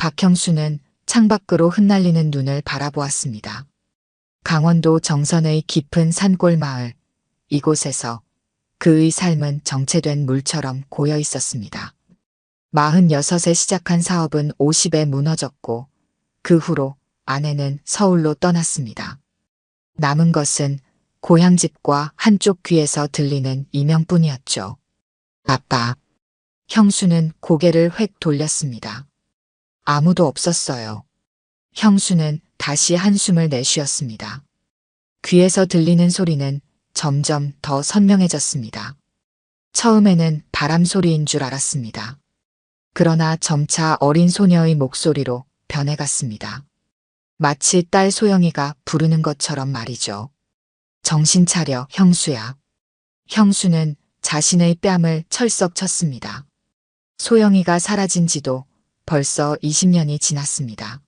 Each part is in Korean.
박형수는 창밖으로 흩날리는 눈을 바라보았습니다. 강원도 정선의 깊은 산골 마을, 이곳에서 그의 삶은 정체된 물처럼 고여 있었습니다. 46에 시작한 사업은 50에 무너졌고 그 후로 아내는 서울로 떠났습니다. 남은 것은 고향집과 한쪽 귀에서 들리는 이명뿐이었죠. 아빠. 형수는 고개를 획 돌렸습니다. 아무도 없었어요. 형수는 다시 한숨을 내쉬었습니다. 귀에서 들리는 소리는 점점 더 선명해졌습니다. 처음에는 바람 소리인 줄 알았습니다. 그러나 점차 어린 소녀의 목소리로 변해갔습니다. 마치 딸 소영이가 부르는 것처럼 말이죠. 정신 차려, 형수야. 형수는 자신의 뺨을 철썩 쳤습니다. 소영이가 사라진 지도 벌써 20년이 지났습니다.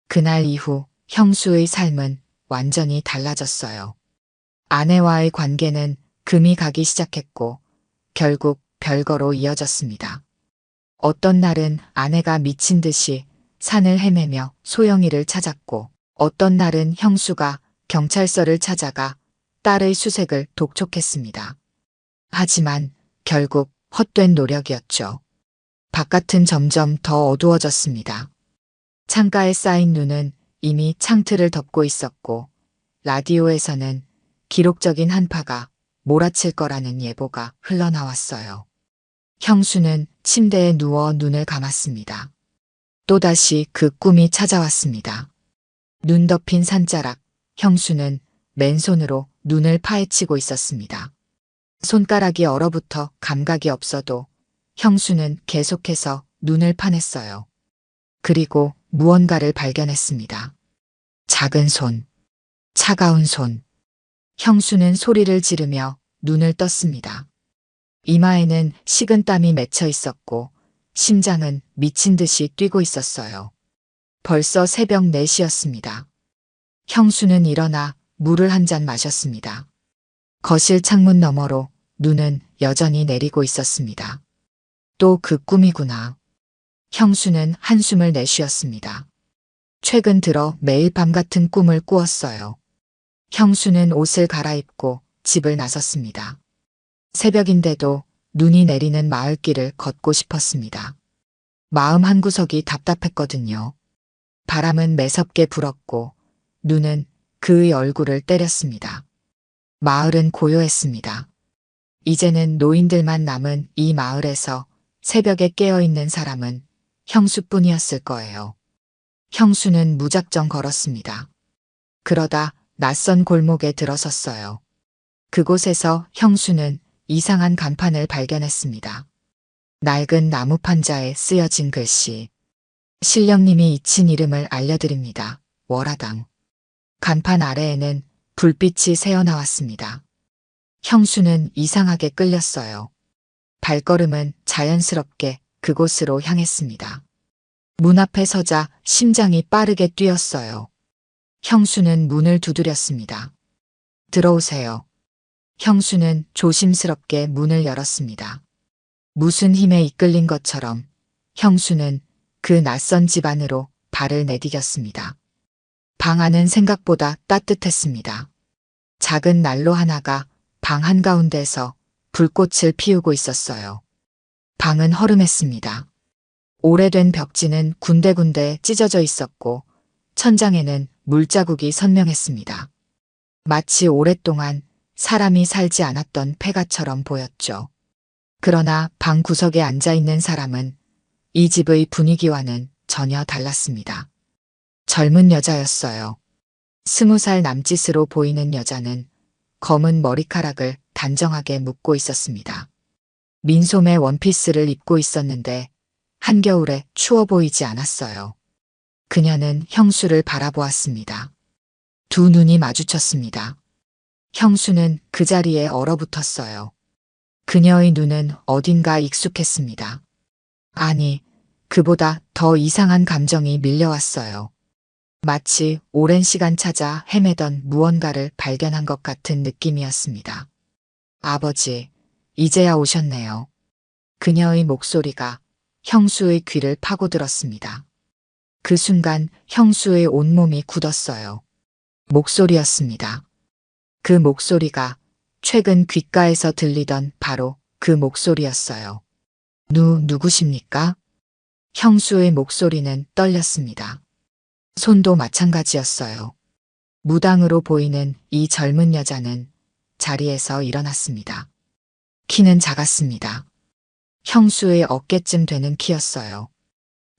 그날 이후 형수의 삶은 완전히 달라졌어요. 아내와의 관계는 금이 가기 시작했고 결국 별거로 이어졌습니다. 어떤 날은 아내가 미친 듯이 산을 헤매며 소영이를 찾았고 어떤 날은 형수가 경찰서를 찾아가 딸의 수색을 독촉했습니다. 하지만 결국 헛된 노력이었죠. 바깥은 점점 더 어두워졌습니다. 창가에 쌓인 눈은 이미 창틀을 덮고 있었고 라디오에서는 기록적인 한파가 몰아칠 거라는 예보가 흘러나왔어요. 형수는 침대에 누워 눈을 감았습니다. 또다시 그 꿈이 찾아왔습니다. 눈 덮인 산자락, 형수는 맨손으로 눈을 파헤치고 있었습니다. 손가락이 얼어붙어 감각이 없어도 형수는 계속해서 눈을 파냈어요. 그리고 무언가를 발견했습니다. 작은 손, 차가운 손. 형수는 소리를 지르며 눈을 떴습니다. 이마에는 식은 땀이 맺혀 있었고 심장은 미친 듯이 뛰고 있었어요. 벌써 새벽 4시였습니다. 형수는 일어나 물을 한 잔 마셨습니다. 거실 창문 너머로 눈은 여전히 내리고 있었습니다. 또 그 꿈이구나. 형수는 한숨을 내쉬었습니다. 최근 들어 매일 밤 같은 꿈을 꾸었어요. 형수는 옷을 갈아입고 집을 나섰습니다. 새벽인데도 눈이 내리는 마을길을 걷고 싶었습니다. 마음 한구석이 답답했거든요. 바람은 매섭게 불었고 눈은 그의 얼굴을 때렸습니다. 마을은 고요했습니다. 이제는 노인들만 남은 이 마을에서 새벽에 깨어있는 사람은 형수뿐이었을 거예요. 형수는 무작정 걸었습니다. 그러다 낯선 골목에 들어섰어요. 그곳에서 형수는 이상한 간판을 발견했습니다. 낡은 나무 판자에 쓰여진 글씨. 신령님이 잊힌 이름을 알려드립니다. 월화당. 간판 아래에는 불빛이 새어나왔습니다. 형수는 이상하게 끌렸어요. 발걸음은 자연스럽게 그곳으로 향했습니다. 문 앞에 서자 심장이 빠르게 뛰었어요. 형수는 문을 두드렸습니다. 들어오세요. 형수는 조심스럽게 문을 열었습니다. 무슨 힘에 이끌린 것처럼 형수는 그 낯선 집 안으로 발을 내디뎠습니다. 방 안은 생각보다 따뜻했습니다. 작은 난로 하나가 방 한가운데서 불꽃을 피우고 있었어요. 방은 허름했습니다. 오래된 벽지는 군데군데 찢어져 있었고 천장에는 물자국이 선명했습니다. 마치 오랫동안 사람이 살지 않았던 폐가처럼 보였죠. 그러나 방 구석에 앉아있는 사람은 이 집의 분위기와는 전혀 달랐습니다. 젊은 여자였어요. 20살 남짓으로 보이는 여자는 검은 머리카락을 단정하게 묶고 있었습니다. 민소매 원피스를 입고 있었는데 한겨울에 추워 보이지 않았어요. 그녀는 형수를 바라보았습니다. 두 눈이 마주쳤습니다. 형수는 그 자리에 얼어붙었어요. 그녀의 눈은 어딘가 익숙했습니다. 아니, 그보다 더 이상한 감정이 밀려왔어요. 마치 오랜 시간 찾아 헤매던 무언가를 발견한 것 같은 느낌이었습니다. 아버지, 이제야 오셨네요. 그녀의 목소리가 형수의 귀를 파고들었습니다. 그 순간 형수의 온몸이 굳었어요. 목소리였습니다. 그 목소리가 최근 귓가에서 들리던 바로 그 목소리였어요. 누구십니까? 형수의 목소리는 떨렸습니다. 손도 마찬가지였어요. 무당으로 보이는 이 젊은 여자는 자리에서 일어났습니다. 키는 작았습니다. 형수의 어깨쯤 되는 키였어요.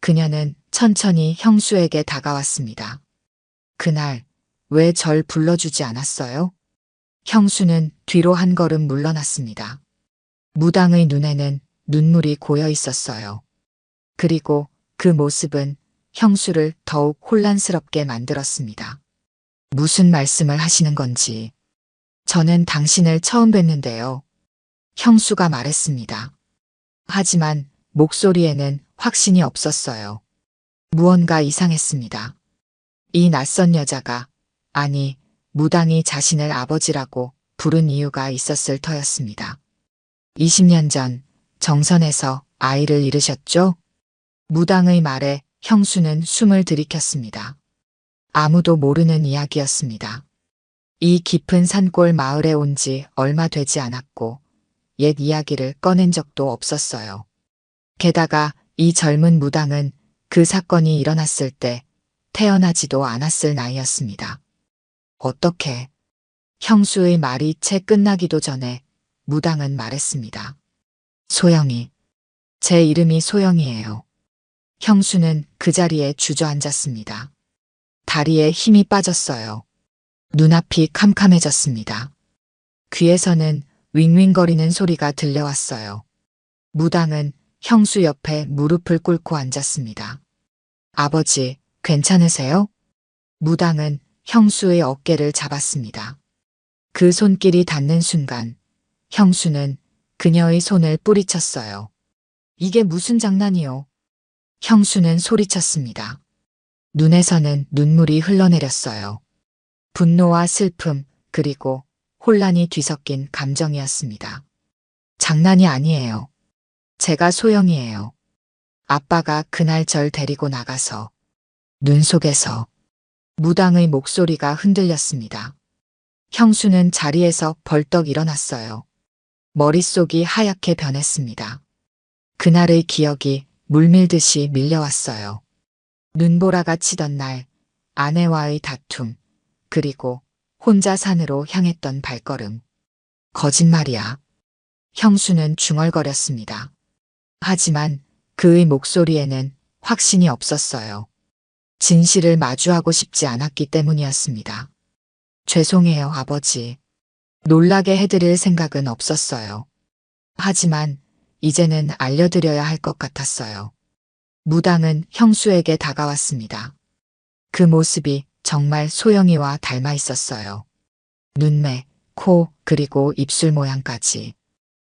그녀는 천천히 형수에게 다가왔습니다. 그날 왜 절 불러주지 않았어요? 형수는 뒤로 한 걸음 물러났습니다. 무당의 눈에는 눈물이 고여 있었어요. 그리고 그 모습은 형수를 더욱 혼란스럽게 만들었습니다. 무슨 말씀을 하시는 건지. 저는 당신을 처음 뵀는데요. 형수가 말했습니다. 하지만 목소리에는 확신이 없었어요. 무언가 이상했습니다. 이 낯선 여자가, 아니, 무당이 자신을 아버지라고 부른 이유가 있었을 터였습니다. 20년 전 정선에서 아이를 잃으셨죠? 무당의 말에 형수는 숨을 들이켰습니다. 아무도 모르는 이야기였습니다. 이 깊은 산골 마을에 온 지 얼마 되지 않았고 옛 이야기를 꺼낸 적도 없었어요. 게다가 이 젊은 무당은 그 사건이 일어났을 때 태어나지도 않았을 나이였습니다. 어떻게? 형수의 말이 채 끝나기도 전에 무당은 말했습니다. 소영이. 제 이름이 소영이에요. 형수는 그 자리에 주저앉았습니다. 다리에 힘이 빠졌어요. 눈앞이 캄캄해졌습니다. 귀에서는 윙윙거리는 소리가 들려왔어요. 무당은 형수 옆에 무릎을 꿇고 앉았습니다. 아버지, 괜찮으세요? 무당은 형수의 어깨를 잡았습니다. 그 손길이 닿는 순간 형수는 그녀의 손을 뿌리쳤어요. 이게 무슨 장난이요? 형수는 소리쳤습니다. 눈에서는 눈물이 흘러내렸어요. 분노와 슬픔, 그리고 혼란이 뒤섞인 감정이었습니다. 장난이 아니에요. 제가 소영이에요. 아빠가 그날 절 데리고 나가서 눈 속에서 무당의 목소리가 흔들렸습니다. 형수는 자리에서 벌떡 일어났어요. 머릿속이 하얗게 변했습니다. 그날의 기억이 물밀듯이 밀려왔어요. 눈보라가 치던 날, 아내와의 다툼, 그리고 혼자 산으로 향했던 발걸음. 거짓말이야. 형수는 중얼거렸습니다. 하지만 그의 목소리에는 확신이 없었어요. 진실을 마주하고 싶지 않았기 때문이었습니다. 죄송해요, 아버지. 놀라게 해드릴 생각은 없었어요. 하지만 이제는 알려드려야 할 것 같았어요. 무당은 형수에게 다가왔습니다. 그 모습이 정말 소영이와 닮아 있었어요. 눈매, 코, 그리고 입술 모양까지.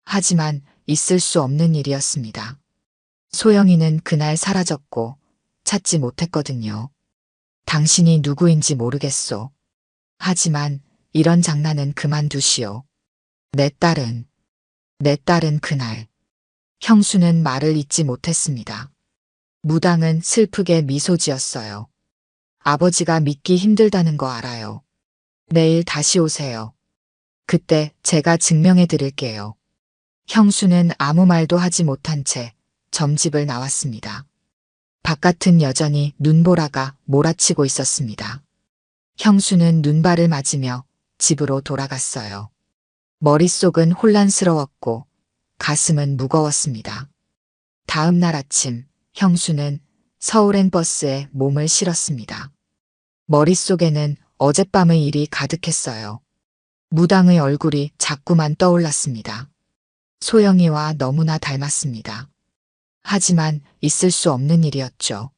하지만 있을 수 없는 일이었습니다. 소영이는 그날 사라졌고 찾지 못했거든요. 당신이 누구인지 모르겠소. 하지만 이런 장난은 그만두시오. 내 딸은 그날. 형수는 말을 잇지 못했습니다. 무당은 슬프게 미소 지었어요. 아버지가 믿기 힘들다는 거 알아요. 내일 다시 오세요. 그때 제가 증명해 드릴게요. 형수는 아무 말도 하지 못한 채 점집을 나왔습니다. 바깥은 여전히 눈보라가 몰아치고 있었습니다. 형수는 눈발을 맞으며 집으로 돌아갔어요. 머릿속은 혼란스러웠고 가슴은 무거웠습니다. 다음 날 아침 형수는 서울행 버스에 몸을 실었습니다. 머릿속에는 어젯밤의 일이 가득했어요. 무당의 얼굴이 자꾸만 떠올랐습니다. 소영이와 너무나 닮았습니다. 하지만 있을 수 없는 일이었죠.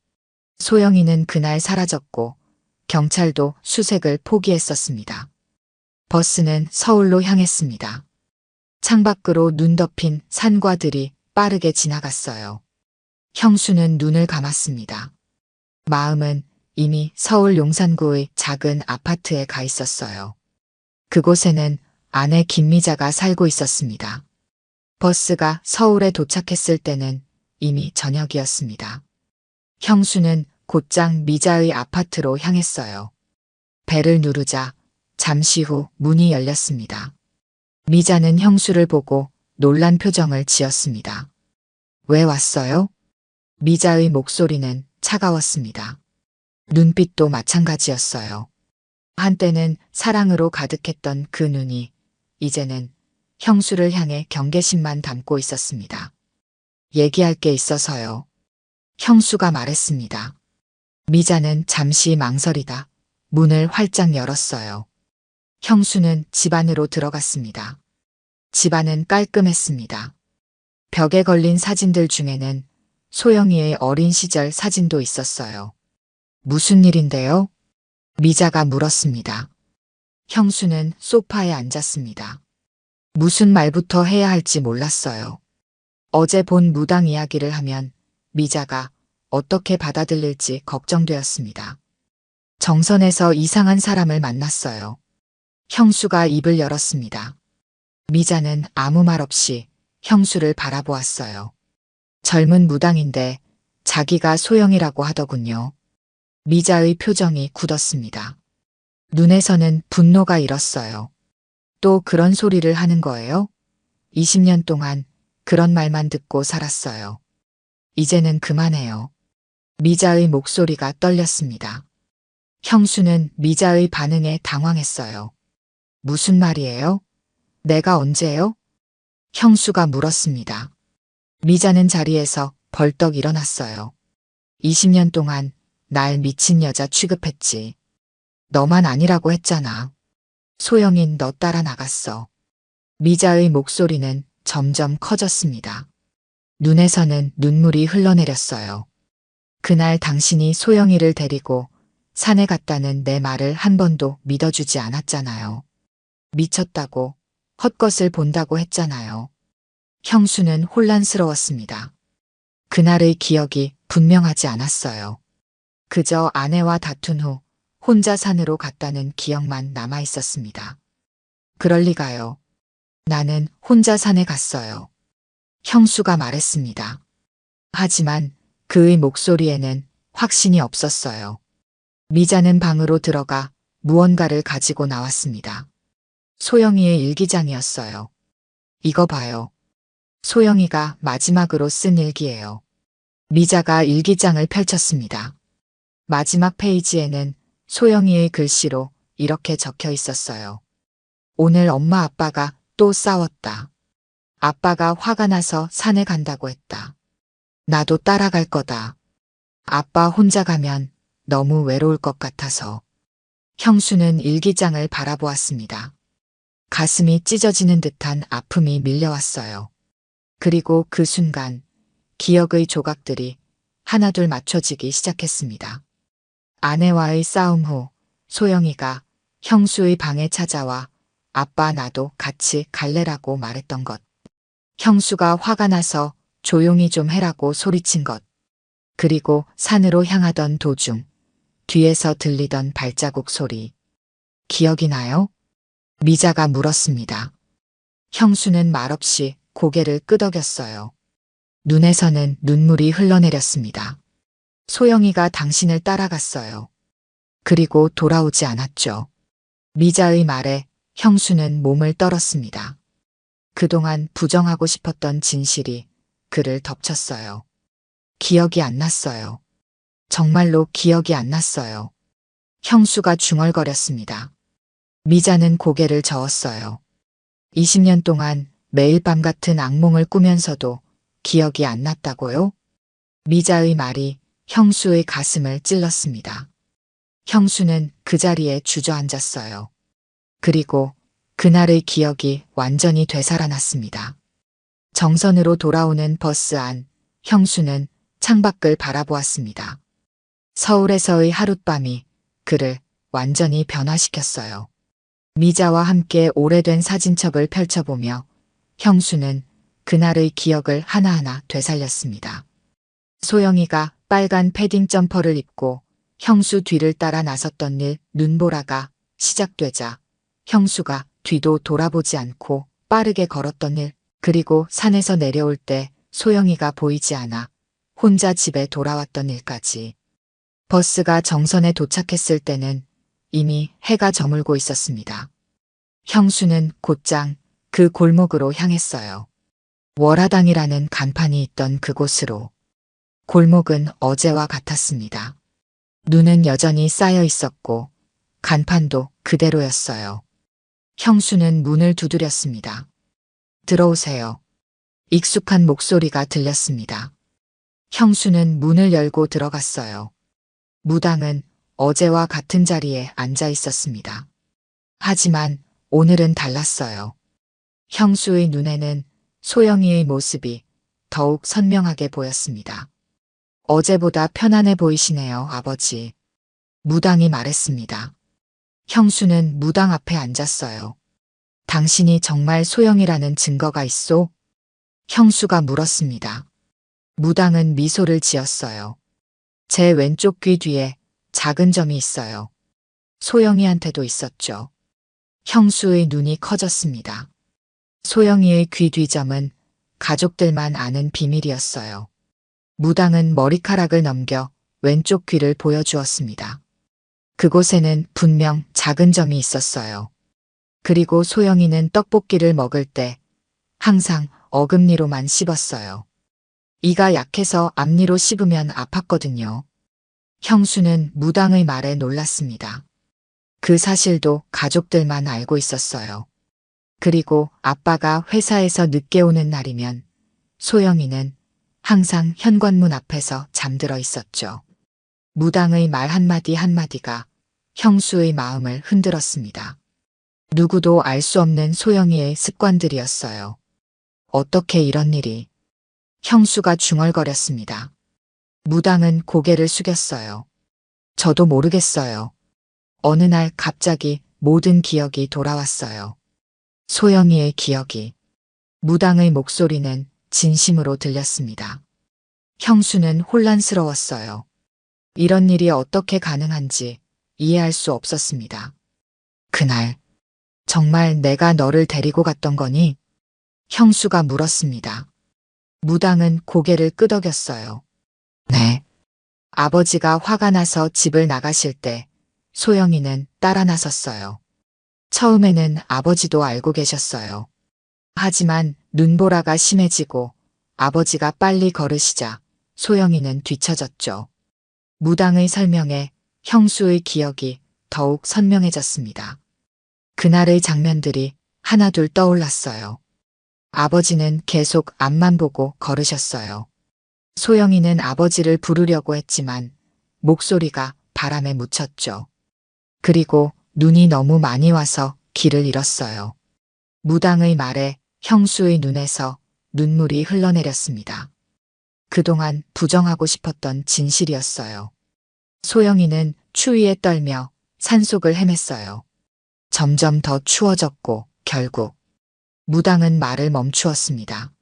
소영이는 그날 사라졌고 경찰도 수색을 포기했었습니다. 버스는 서울로 향했습니다. 창밖으로 눈 덮인 산과 들이 빠르게 지나갔어요. 형수는 눈을 감았습니다. 마음은 이미 서울 용산구의 작은 아파트에 가 있었어요. 그곳에는 아내 김미자가 살고 있었습니다. 버스가 서울에 도착했을 때는 이미 저녁이었습니다. 형수는 곧장 미자의 아파트로 향했어요. 벨을 누르자 잠시 후 문이 열렸습니다. 미자는 형수를 보고 놀란 표정을 지었습니다. 왜 왔어요? 미자의 목소리는 차가웠습니다. 눈빛도 마찬가지였어요. 한때는 사랑으로 가득했던 그 눈이 이제는 형수를 향해 경계심만 담고 있었습니다. 얘기할 게 있어서요. 형수가 말했습니다. 미자는 잠시 망설이다 문을 활짝 열었어요. 형수는 집 안으로 들어갔습니다. 집 안은 깔끔했습니다. 벽에 걸린 사진들 중에는 소영이의 어린 시절 사진도 있었어요. 무슨 일인데요? 미자가 물었습니다. 형수는 소파에 앉았습니다. 무슨 말부터 해야 할지 몰랐어요. 어제 본 무당 이야기를 하면 미자가 어떻게 받아들일지 걱정되었습니다. 정선에서 이상한 사람을 만났어요. 형수가 입을 열었습니다. 미자는 아무 말 없이 형수를 바라보았어요. 젊은 무당인데 자기가 소영이라고 하더군요. 미자의 표정이 굳었습니다. 눈에서는 분노가 일었어요. 또 그런 소리를 하는 거예요? 20년 동안 그런 말만 듣고 살았어요. 이제는 그만해요. 미자의 목소리가 떨렸습니다. 형수는 미자의 반응에 당황했어요. 무슨 말이에요? 내가 언제요? 형수가 물었습니다. 미자는 자리에서 벌떡 일어났어요. 20년 동안 날 미친 여자 취급했지. 너만 아니라고 했잖아. 소영인 너 따라 나갔어. 미자의 목소리는 점점 커졌습니다. 눈에서는 눈물이 흘러내렸어요. 그날 당신이 소영이를 데리고 산에 갔다는 내 말을 한 번도 믿어주지 않았잖아요. 미쳤다고, 헛것을 본다고 했잖아요. 형수는 혼란스러웠습니다. 그날의 기억이 분명하지 않았어요. 그저 아내와 다툰 후 혼자 산으로 갔다는 기억만 남아 있었습니다. 그럴 리가요. 나는 혼자 산에 갔어요. 형수가 말했습니다. 하지만 그의 목소리에는 확신이 없었어요. 미자는 방으로 들어가 무언가를 가지고 나왔습니다. 소영이의 일기장이었어요. 이거 봐요. 소영이가 마지막으로 쓴 일기예요. 미자가 일기장을 펼쳤습니다. 마지막 페이지에는 소영이의 글씨로 이렇게 적혀 있었어요. 오늘 엄마 아빠가 또 싸웠다. 아빠가 화가 나서 산에 간다고 했다. 나도 따라갈 거다. 아빠 혼자 가면 너무 외로울 것 같아서. 형수는 일기장을 바라보았습니다. 가슴이 찢어지는 듯한 아픔이 밀려왔어요. 그리고 그 순간 기억의 조각들이 하나둘 맞춰지기 시작했습니다. 아내와의 싸움 후 소영이가 형수의 방에 찾아와 아빠 나도 같이 갈래라고 말했던 것. 형수가 화가 나서 조용히 좀 해라고 소리친 것. 그리고 산으로 향하던 도중 뒤에서 들리던 발자국 소리. 기억이 나요? 미자가 물었습니다. 형수는 말없이 고개를 끄덕였어요. 눈에서는 눈물이 흘러내렸습니다. 소영이가 당신을 따라갔어요. 그리고 돌아오지 않았죠. 미자의 말에 형수는 몸을 떨었습니다. 그동안 부정하고 싶었던 진실이 그를 덮쳤어요. 기억이 안 났어요. 정말로 기억이 안 났어요. 형수가 중얼거렸습니다. 미자는 고개를 저었어요. 20년 동안 매일 밤 같은 악몽을 꾸면서도 기억이 안 났다고요? 미자의 말이 형수의 가슴을 찔렀습니다. 형수는 그 자리에 주저앉았어요. 그리고 그날의 기억이 완전히 되살아났습니다. 정선으로 돌아오는 버스 안, 형수는 창밖을 바라보았습니다. 서울에서의 하룻밤이 그를 완전히 변화시켰어요. 미자와 함께 오래된 사진첩을 펼쳐보며 형수는 그날의 기억을 하나하나 되살렸습니다. 소영이가 빨간 패딩 점퍼를 입고 형수 뒤를 따라 나섰던 일, 눈보라가 시작되자 형수가 뒤도 돌아보지 않고 빠르게 걸었던 일, 그리고 산에서 내려올 때 소영이가 보이지 않아 혼자 집에 돌아왔던 일까지. 버스가 정선에 도착했을 때는 이미 해가 저물고 있었습니다. 형수는 곧장 그 골목으로 향했어요. 월화당이라는 간판이 있던 그곳으로. 골목은 어제와 같았습니다. 눈은 여전히 쌓여 있었고 간판도 그대로였어요. 형수는 문을 두드렸습니다. 들어오세요. 익숙한 목소리가 들렸습니다. 형수는 문을 열고 들어갔어요. 무당은 어제와 같은 자리에 앉아 있었습니다. 하지만 오늘은 달랐어요. 형수의 눈에는 소영이의 모습이 더욱 선명하게 보였습니다. 어제보다 편안해 보이시네요, 아버지. 무당이 말했습니다. 형수는 무당 앞에 앉았어요. 당신이 정말 소영이라는 증거가 있소? 형수가 물었습니다. 무당은 미소를 지었어요. 제 왼쪽 귀 뒤에 작은 점이 있어요. 소영이한테도 있었죠. 형수의 눈이 커졌습니다. 소영이의 귀 뒤점은 가족들만 아는 비밀이었어요. 무당은 머리카락을 넘겨 왼쪽 귀를 보여주었습니다. 그곳에는 분명 작은 점이 있었어요. 그리고 소영이는 떡볶이를 먹을 때 항상 어금니로만 씹었어요. 이가 약해서 앞니로 씹으면 아팠거든요. 형수는 무당의 말에 놀랐습니다. 그 사실도 가족들만 알고 있었어요. 그리고 아빠가 회사에서 늦게 오는 날이면 소영이는 항상 현관문 앞에서 잠들어 있었죠. 무당의 말 한마디 한마디가 형수의 마음을 흔들었습니다. 누구도 알 수 없는 소영이의 습관들이었어요. 어떻게 이런 일이? 형수가 중얼거렸습니다. 무당은 고개를 숙였어요. 저도 모르겠어요. 어느 날 갑자기 모든 기억이 돌아왔어요. 소영이의 기억이. 무당의 목소리는 진심으로 들렸습니다. 형수는 혼란스러웠어요. 이런 일이 어떻게 가능한지 이해할 수 없었습니다. 그날, 정말 내가 너를 데리고 갔던 거니? 형수가 물었습니다. 무당은 고개를 끄덕였어요. 네. 아버지가 화가 나서 집을 나가실 때 소영이는 따라 나섰어요. 처음에는 아버지도 알고 계셨어요. 하지만 눈보라가 심해지고 아버지가 빨리 걸으시자 소영이는 뒤처졌죠. 무당의 설명에 형수의 기억이 더욱 선명해졌습니다. 그날의 장면들이 하나둘 떠올랐어요. 아버지는 계속 앞만 보고 걸으셨어요. 소영이는 아버지를 부르려고 했지만 목소리가 바람에 묻혔죠. 그리고 눈이 너무 많이 와서 길을 잃었어요. 무당의 말에 형수의 눈에서 눈물이 흘러내렸습니다. 그동안 부정하고 싶었던 진실이었어요. 소영이는 추위에 떨며 산속을 헤맸어요. 점점 더 추워졌고 결국 무당은 말을 멈추었습니다.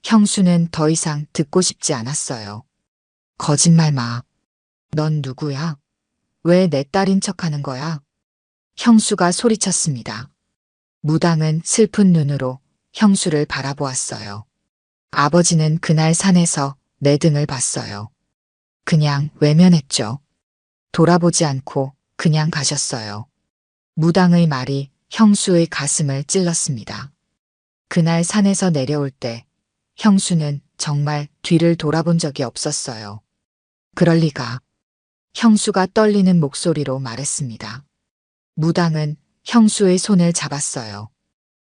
형수는 더 이상 듣고 싶지 않았어요. 거짓말 마. 넌 누구야? 왜 내 딸인 척하는 거야? 형수가 소리쳤습니다. 무당은 슬픈 눈으로 형수를 바라보았어요. 아버지는 그날 산에서 내 등을 봤어요. 그냥 외면했죠. 돌아보지 않고 그냥 가셨어요. 무당의 말이 형수의 가슴을 찔렀습니다. 그날 산에서 내려올 때 형수는 정말 뒤를 돌아본 적이 없었어요. 그럴 리가. 형수가 떨리는 목소리로 말했습니다. 무당은 형수의 손을 잡았어요.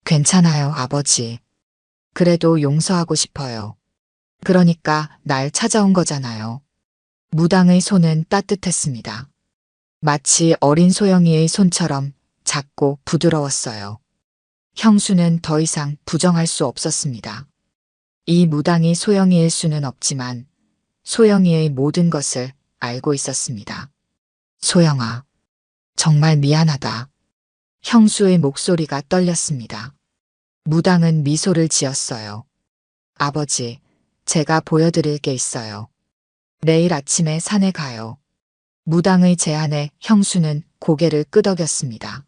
괜찮아요, 아버지. 그래도 용서하고 싶어요. 그러니까 날 찾아온 거잖아요. 무당의 손은 따뜻했습니다. 마치 어린 소영이의 손처럼 작고 부드러웠어요. 형수는 더 이상 부정할 수 없었습니다. 이 무당이 소영이일 수는 없지만 소영이의 모든 것을 알고 있었습니다. 소영아, 정말 미안하다. 형수의 목소리가 떨렸습니다. 무당은 미소를 지었어요. 아버지, 제가 보여드릴 게 있어요. 내일 아침에 산에 가요. 무당의 제안에 형수는 고개를 끄덕였습니다.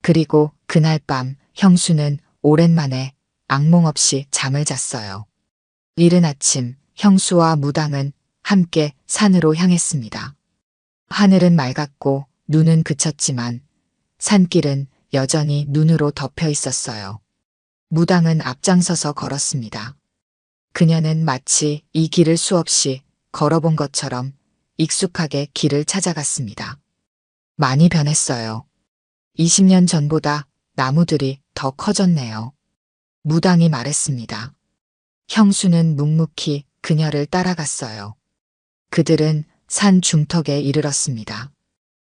그리고 그날 밤 형수는 오랜만에 악몽 없이 잠을 잤어요. 이른 아침 형수와 무당은 함께 산으로 향했습니다. 하늘은 맑았고 눈은 그쳤지만 산길은 여전히 눈으로 덮여 있었어요. 무당은 앞장서서 걸었습니다. 그녀는 마치 이 길을 수없이 걸어본 것처럼 익숙하게 길을 찾아갔습니다. 많이 변했어요. 20년 전보다 나무들이 더 커졌네요. 무당이 말했습니다. 형수는 묵묵히 그녀를 따라갔어요. 그들은 산 중턱에 이르렀습니다.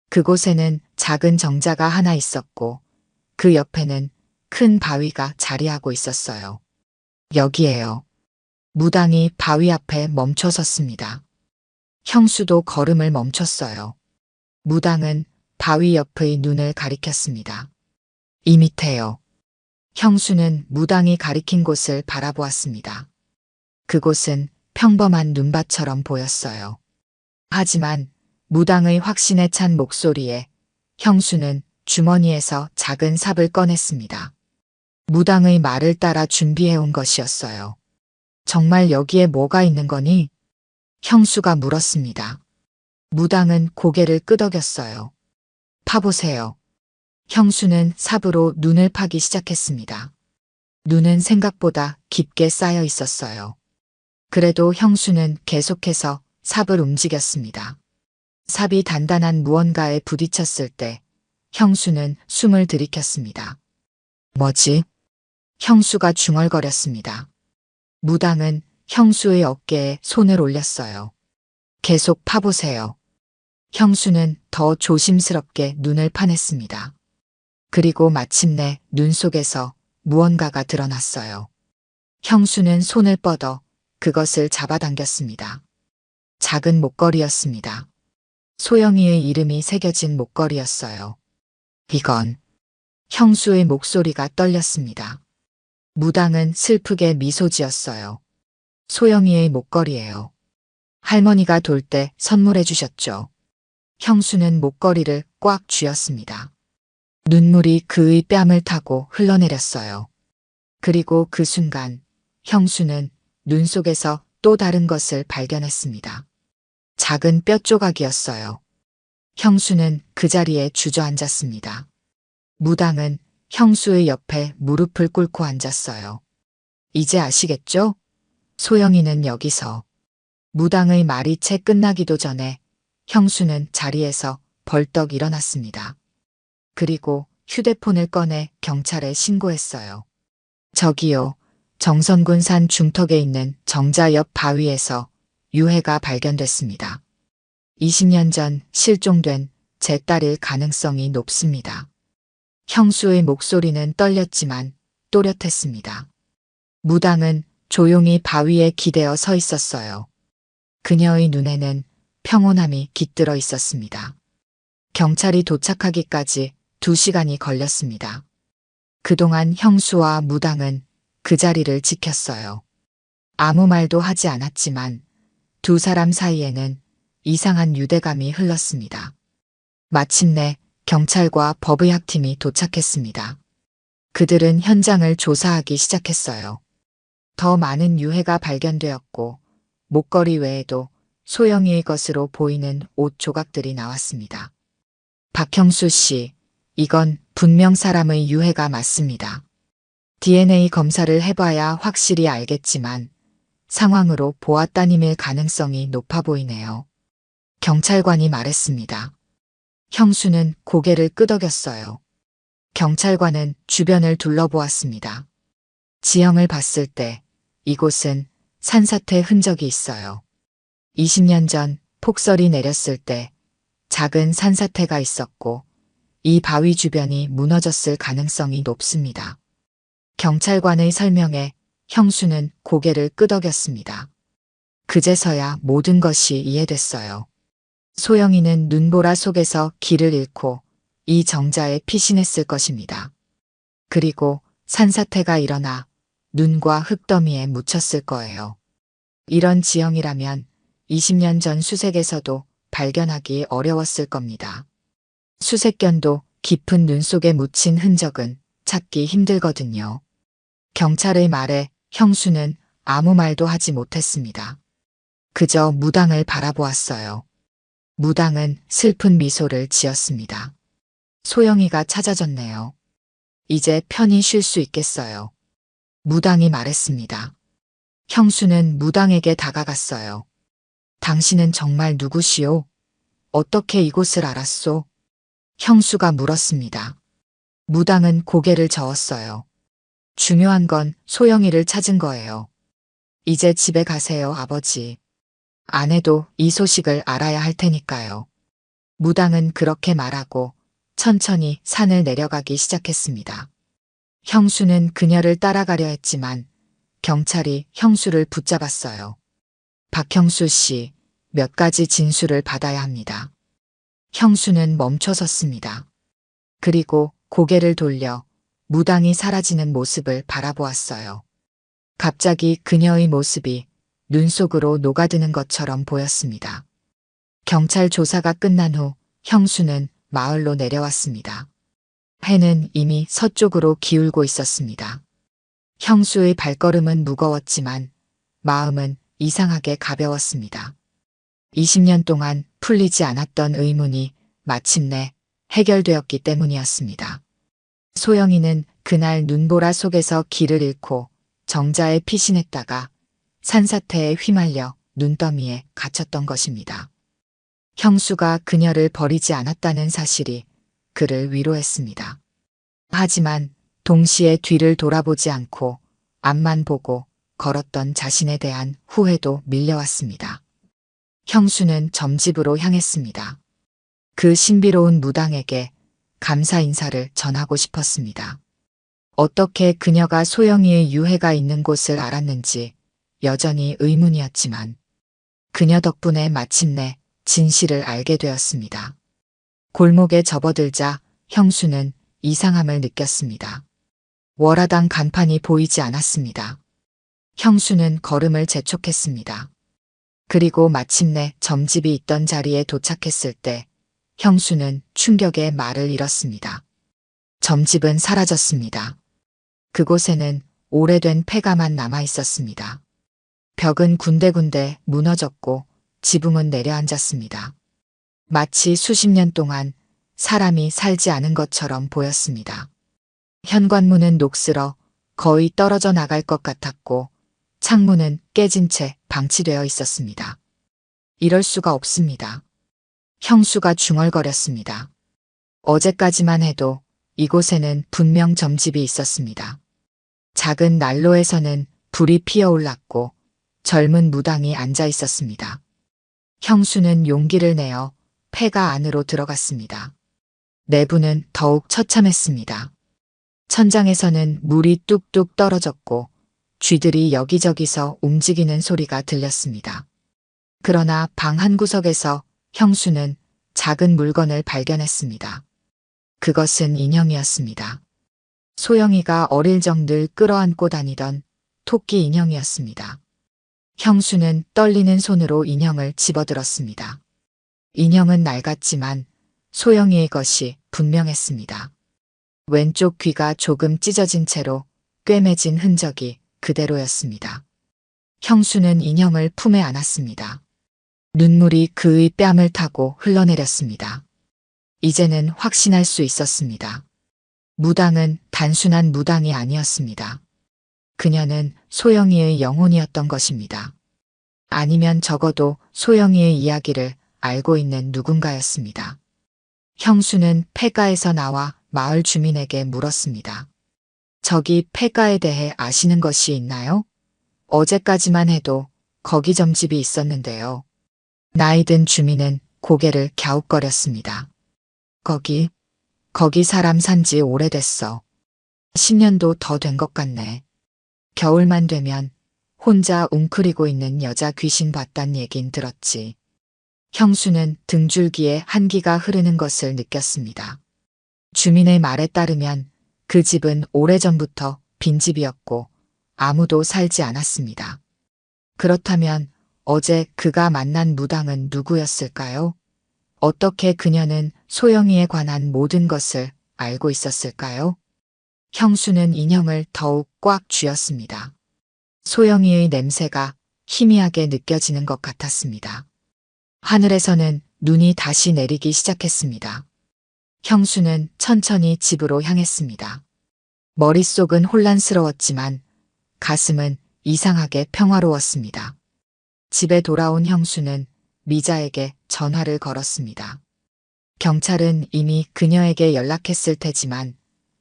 그곳에는 작은 정자가 하나 있었고 그 옆에는 큰 바위가 자리하고 있었어요. 여기에요. 무당이 바위 앞에 멈춰 섰습니다. 형수도 걸음을 멈췄어요. 무당은 바위 옆의 눈을 가리켰습니다. 이 밑에요. 형수는 무당이 가리킨 곳을 바라보았습니다. 그곳은 평범한 눈밭처럼 보였어요. 하지만 무당의 확신에 찬 목소리에 형수는 주머니에서 작은 삽을 꺼냈습니다. 무당의 말을 따라 준비해온 것이었어요. 정말 여기에 뭐가 있는 거니? 형수가 물었습니다. 무당은 고개를 끄덕였어요. 파보세요. 형수는 삽으로 눈을 파기 시작했습니다. 눈은 생각보다 깊게 쌓여 있었어요. 그래도 형수는 계속해서 삽을 움직였습니다. 삽이 단단한 무언가에 부딪혔을 때 형수는 숨을 들이켰습니다. 뭐지? 형수가 중얼거렸습니다. 무당은 형수의 어깨에 손을 올렸어요. 계속 파보세요. 형수는 더 조심스럽게 눈을 파냈습니다. 그리고 마침내 눈 속에서 무언가가 드러났어요. 형수는 손을 뻗어 그것을 잡아당겼습니다. 작은 목걸이였습니다. 소영이의 이름이 새겨진 목걸이였어요. 이건 형수의 목소리가 떨렸습니다. 무당은 슬프게 미소 지었어요. 소영이의 목걸이예요. 할머니가 돌 때 선물해 주셨죠. 형수는 목걸이를 꽉 쥐었습니다. 눈물이 그의 뺨을 타고 흘러내렸어요. 그리고 그 순간 형수는 눈 속에서 또 다른 것을 발견했습니다. 작은 뼈 조각이었어요. 형수는 그 자리에 주저앉았습니다. 무당은 형수의 옆에 무릎을 꿇고 앉았어요. 이제 아시겠죠? 소영이는 여기서. 무당의 말이 채 끝나기도 전에 형수는 자리에서 벌떡 일어났습니다. 그리고 휴대폰을 꺼내 경찰에 신고했어요. 저기요, 정선군 산 중턱에 있는 정자 옆 바위에서 유해가 발견됐습니다. 20년 전 실종된 제 딸일 가능성이 높습니다. 형수의 목소리는 떨렸지만 또렷했습니다. 무당은 조용히 바위에 기대어 서 있었어요. 그녀의 눈에는 평온함이 깃들어 있었습니다. 경찰이 도착하기까지 2시간이 걸렸습니다. 그동안 형수와 무당은 그 자리를 지켰어요. 아무 말도 하지 않았지만 두 사람 사이에는 이상한 유대감이 흘렀습니다. 마침내 경찰과 법의학팀이 도착했습니다. 그들은 현장을 조사하기 시작했어요. 더 많은 유해가 발견되었고 목걸이 외에도 소영이의 것으로 보이는 옷 조각들이 나왔습니다. 박형수 씨, 이건 분명 사람의 유해가 맞습니다. DNA 검사를 해봐야 확실히 알겠지만 상황으로 보았다님일 가능성이 높아 보이네요. 경찰관이 말했습니다. 형수는 고개를 끄덕였어요. 경찰관은 주변을 둘러보았습니다. 지형을 봤을 때 이곳은 산사태 흔적이 있어요. 20년 전 폭설이 내렸을 때 작은 산사태가 있었고 이 바위 주변이 무너졌을 가능성이 높습니다. 경찰관의 설명에 형수는 고개를 끄덕였습니다. 그제서야 모든 것이 이해됐어요. 소영이는 눈보라 속에서 길을 잃고 이 정자에 피신했을 것입니다. 그리고 산사태가 일어나 눈과 흙더미에 묻혔을 거예요. 이런 지형이라면 20년 전 수색에서도 발견하기 어려웠을 겁니다. 수색견도 깊은 눈 속에 묻힌 흔적은 찾기 힘들거든요. 경찰의 말에 형수는 아무 말도 하지 못했습니다. 그저 무당을 바라보았어요. 무당은 슬픈 미소를 지었습니다. 소영이가 찾아졌네요. 이제 편히 쉴 수 있겠어요. 무당이 말했습니다. 형수는 무당에게 다가갔어요. 당신은 정말 누구시오? 어떻게 이곳을 알았소? 형수가 물었습니다. 무당은 고개를 저었어요. 중요한 건 소영이를 찾은 거예요. 이제 집에 가세요, 아버지. 아내도 이 소식을 알아야 할 테니까요. 무당은 그렇게 말하고 천천히 산을 내려가기 시작했습니다. 형수는 그녀를 따라가려 했지만 경찰이 형수를 붙잡았어요. 박형수 씨, 몇 가지 진술을 받아야 합니다. 형수는 멈춰섰습니다. 그리고 고개를 돌려 무당이 사라지는 모습을 바라보았어요. 갑자기 그녀의 모습이 눈 속으로 녹아드는 것처럼 보였습니다. 경찰 조사가 끝난 후 형수는 마을로 내려왔습니다. 해는 이미 서쪽으로 기울고 있었습니다. 형수의 발걸음은 무거웠지만 마음은 이상하게 가벼웠습니다. 20년 동안 풀리지 않았던 의문이 마침내 해결되었기 때문이었습니다. 소영이는 그날 눈보라 속에서 길을 잃고 정자에 피신했다가 산사태에 휘말려 눈더미에 갇혔던 것입니다. 형수가 그녀를 버리지 않았다는 사실이 그를 위로했습니다. 하지만 동시에 뒤를 돌아보지 않고 앞만 보고 걸었던 자신에 대한 후회도 밀려왔습니다. 형수는 점집으로 향했습니다. 그 신비로운 무당에게 감사 인사를 전하고 싶었습니다. 어떻게 그녀가 소영이의 유해가 있는 곳을 알았는지 여전히 의문이었지만 그녀 덕분에 마침내 진실을 알게 되었습니다. 골목에 접어들자 형수는 이상함을 느꼈습니다. 월화당 간판이 보이지 않았습니다. 형수는 걸음을 재촉했습니다. 그리고 마침내 점집이 있던 자리에 도착했을 때 형수는 충격에 말을 잃었습니다. 점집은 사라졌습니다. 그곳에는 오래된 폐가만 남아 있었습니다. 벽은 군데군데 무너졌고 지붕은 내려앉았습니다. 마치 수십 년 동안 사람이 살지 않은 것처럼 보였습니다. 현관문은 녹슬어 거의 떨어져 나갈 것 같았고 창문은 깨진 채 방치되어 있었습니다. 이럴 수가 없습니다. 형수가 중얼거렸습니다. 어제까지만 해도 이곳에는 분명 점집이 있었습니다. 작은 난로에서는 불이 피어올랐고 젊은 무당이 앉아 있었습니다. 형수는 용기를 내어 폐가 안으로 들어갔습니다. 내부는 더욱 처참했습니다. 천장에서는 물이 뚝뚝 떨어졌고 쥐들이 여기저기서 움직이는 소리가 들렸습니다. 그러나 방 한 구석에서 형수는 작은 물건을 발견했습니다. 그것은 인형이었습니다. 소영이가 어릴 적 늘 끌어안고 다니던 토끼 인형이었습니다. 형수는 떨리는 손으로 인형을 집어들었습니다. 인형은 낡았지만 소영이의 것이 분명했습니다. 왼쪽 귀가 조금 찢어진 채로 꿰매진 흔적이 그대로였습니다. 형수는 인형을 품에 안았습니다. 눈물이 그의 뺨을 타고 흘러내렸습니다. 이제는 확신할 수 있었습니다. 무당은 단순한 무당이 아니었습니다. 그녀는 소영이의 영혼이었던 것입니다. 아니면 적어도 소영이의 이야기를 알고 있는 누군가였습니다. 형수는 폐가에서 나와 마을 주민에게 물었습니다. 저기 폐가에 대해 아시는 것이 있나요? 어제까지만 해도 거기 점집이 있었는데요. 나이든 주민은 고개를 갸웃거렸습니다. 거기 사람 산지 오래됐어. 10년도 더 된 것 같네. 겨울만 되면 혼자 웅크리고 있는 여자 귀신 봤단 얘긴 들었지. 형수는 등줄기에 한기가 흐르는 것을 느꼈습니다. 주민의 말에 따르면 그 집은 오래전부터 빈집이었고 아무도 살지 않았습니다. 그렇다면 어제 그가 만난 무당은 누구였을까요? 어떻게 그녀는 소영이에 관한 모든 것을 알고 있었을까요? 형수는 인형을 더욱 꽉 쥐었습니다. 소영이의 냄새가 희미하게 느껴지는 것 같았습니다. 하늘에서는 눈이 다시 내리기 시작했습니다. 형수는 천천히 집으로 향했습니다. 머릿속은 혼란스러웠지만 가슴은 이상하게 평화로웠습니다. 집에 돌아온 형수는 미자에게 전화를 걸었습니다. 경찰은 이미 그녀에게 연락했을 테지만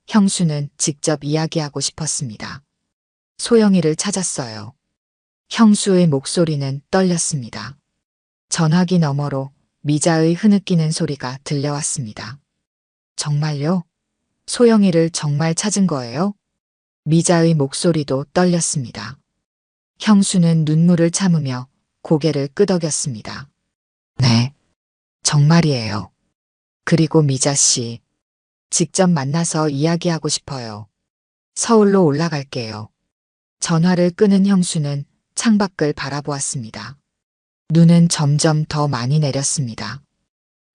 형수는 직접 이야기하고 싶었습니다. 소영이를 찾았어요. 형수의 목소리는 떨렸습니다. 전화기 너머로 미자의 흐느끼는 소리가 들려왔습니다. 정말요? 소영이를 정말 찾은 거예요? 미자의 목소리도 떨렸습니다. 형수는 눈물을 참으며 고개를 끄덕였습니다. 네, 정말이에요. 그리고 미자 씨, 직접 만나서 이야기하고 싶어요. 서울로 올라갈게요. 전화를 끄는 형수는 창밖을 바라보았습니다. 눈은 점점 더 많이 내렸습니다.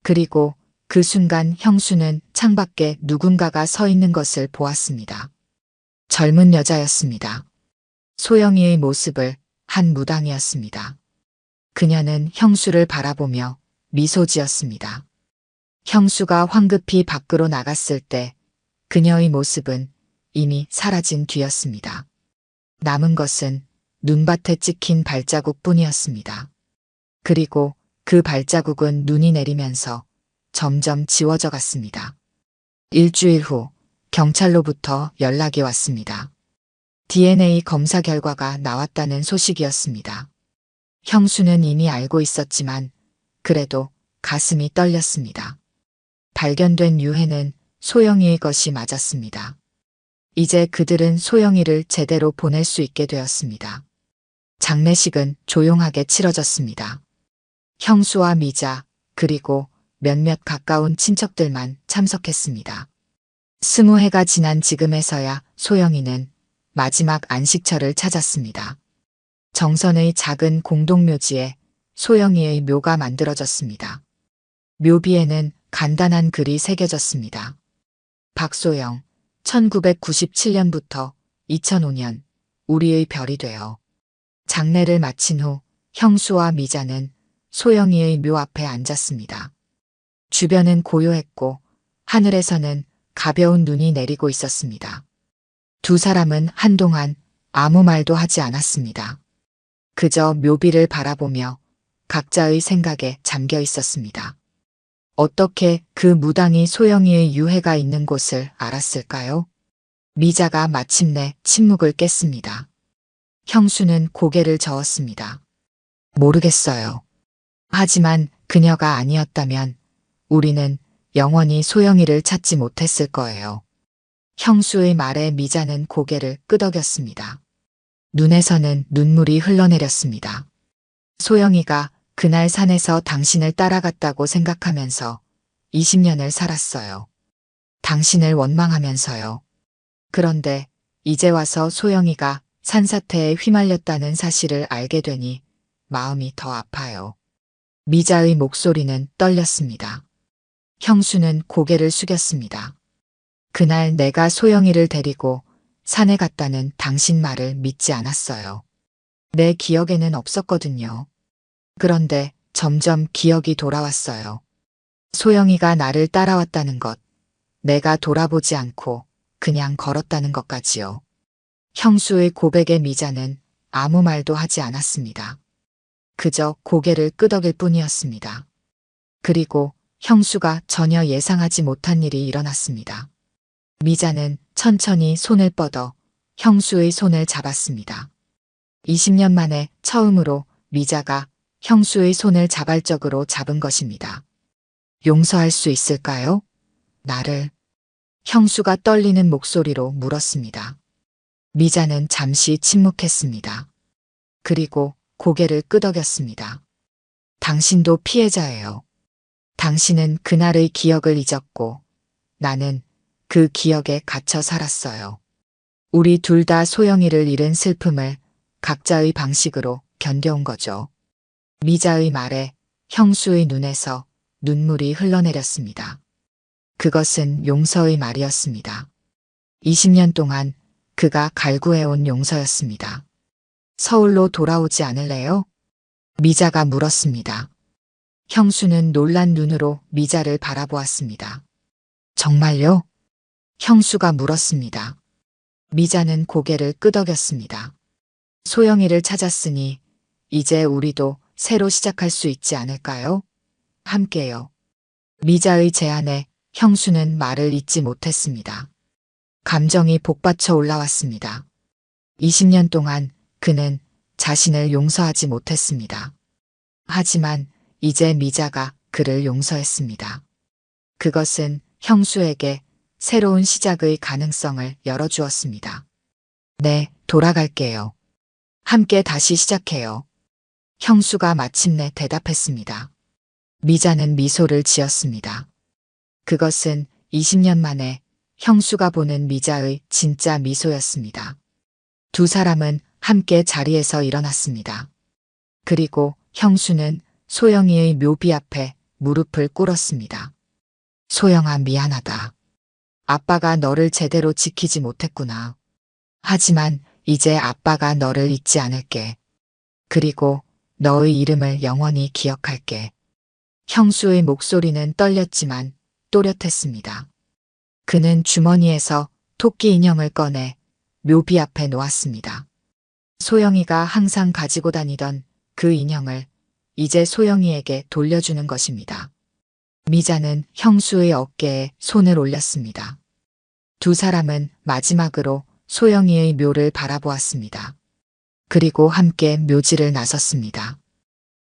그리고 그 순간 형수는 창밖에 누군가가 서 있는 것을 보았습니다. 젊은 여자였습니다. 소영이의 모습을 한 무당이었습니다. 그녀는 형수를 바라보며 미소 지었습니다. 형수가 황급히 밖으로 나갔을 때 그녀의 모습은 이미 사라진 뒤였습니다. 남은 것은 눈밭에 찍힌 발자국뿐이었습니다. 그리고 그 발자국은 눈이 내리면서 점점 지워져 갔습니다. 일주일 후 경찰로부터 연락이 왔습니다. DNA 검사 결과가 나왔다는 소식이었습니다. 형수는 이미 알고 있었지만 그래도 가슴이 떨렸습니다. 발견된 유해는 소영이의 것이 맞았습니다. 이제 그들은 소영이를 제대로 보낼 수 있게 되었습니다. 장례식은 조용하게 치러졌습니다. 형수와 미자, 그리고 몇몇 가까운 친척들만 참석했습니다. 20해가 지난 지금에서야 소영이는 마지막 안식처를 찾았습니다. 정선의 작은 공동묘지에 소영이의 묘가 만들어졌습니다. 묘비에는 간단한 글이 새겨졌습니다. 박소영, 1997년부터 2005년 우리의 별이 되어. 장례를 마친 후 형수와 미자는 소영이의 묘 앞에 앉았습니다. 주변은 고요했고 하늘에서는 가벼운 눈이 내리고 있었습니다. 두 사람은 한동안 아무 말도 하지 않았습니다. 그저 묘비를 바라보며 각자의 생각에 잠겨 있었습니다. 어떻게 그 무당이 소영이의 유해가 있는 곳을 알았을까요? 미자가 마침내 침묵을 깼습니다. 형수는 고개를 저었습니다. 모르겠어요. 하지만 그녀가 아니었다면 우리는 영원히 소영이를 찾지 못했을 거예요. 형수의 말에 미자는 고개를 끄덕였습니다. 눈에서는 눈물이 흘러내렸습니다. 소영이가 그날 산에서 당신을 따라갔다고 생각하면서 20년을 살았어요. 당신을 원망하면서요. 그런데 이제 와서 소영이가 산사태에 휘말렸다는 사실을 알게 되니 마음이 더 아파요. 미자의 목소리는 떨렸습니다. 형수는 고개를 숙였습니다. 그날 내가 소영이를 데리고 산에 갔다는 당신 말을 믿지 않았어요. 내 기억에는 없었거든요. 그런데 점점 기억이 돌아왔어요. 소영이가 나를 따라왔다는 것, 내가 돌아보지 않고 그냥 걸었다는 것까지요. 형수의 고백에 미자는 아무 말도 하지 않았습니다. 그저 고개를 끄덕일 뿐이었습니다. 그리고 형수가 전혀 예상하지 못한 일이 일어났습니다. 미자는 천천히 손을 뻗어 형수의 손을 잡았습니다. 20년 만에 처음으로 미자가 형수의 손을 자발적으로 잡은 것입니다. 용서할 수 있을까요? 나를. 형수가 떨리는 목소리로 물었습니다. 미자는 잠시 침묵했습니다. 그리고 고개를 끄덕였습니다. 당신도 피해자예요. 당신은 그날의 기억을 잊었고 나는 그 기억에 갇혀 살았어요. 우리 둘 다 소영이를 잃은 슬픔을 각자의 방식으로 견뎌온 거죠. 미자의 말에 형수의 눈에서 눈물이 흘러내렸습니다. 그것은 용서의 말이었습니다. 20년 동안 그가 갈구해온 용서였습니다. 서울로 돌아오지 않을래요? 미자가 물었습니다. 형수는 놀란 눈으로 미자를 바라보았습니다. 정말요? 형수가 물었습니다. 미자는 고개를 끄덕였습니다. 소영이를 찾았으니 이제 우리도 새로 시작할 수 있지 않을까요? 함께요. 미자의 제안에 형수는 말을 잇지 못했습니다. 감정이 복받쳐 올라왔습니다. 20년 동안 그는 자신을 용서하지 못했습니다. 하지만 이제 미자가 그를 용서했습니다. 그것은 형수에게 새로운 시작의 가능성을 열어주었습니다. 네, 돌아갈게요. 함께 다시 시작해요. 형수가 마침내 대답했습니다. 미자는 미소를 지었습니다. 그것은 20년 만에 형수가 보는 미자의 진짜 미소였습니다. 두 사람은 함께 자리에서 일어났습니다. 그리고 형수는 소영이의 묘비 앞에 무릎을 꿇었습니다. 소영아, 미안하다. 아빠가 너를 제대로 지키지 못했구나. 하지만 이제 아빠가 너를 잊지 않을게. 그리고 너의 이름을 영원히 기억할게. 형수의 목소리는 떨렸지만 또렷했습니다. 그는 주머니에서 토끼 인형을 꺼내 묘비 앞에 놓았습니다. 소영이가 항상 가지고 다니던 그 인형을 이제 소영이에게 돌려주는 것입니다. 미자는 형수의 어깨에 손을 올렸습니다. 두 사람은 마지막으로 소영이의 묘를 바라보았습니다. 그리고 함께 묘지를 나섰습니다.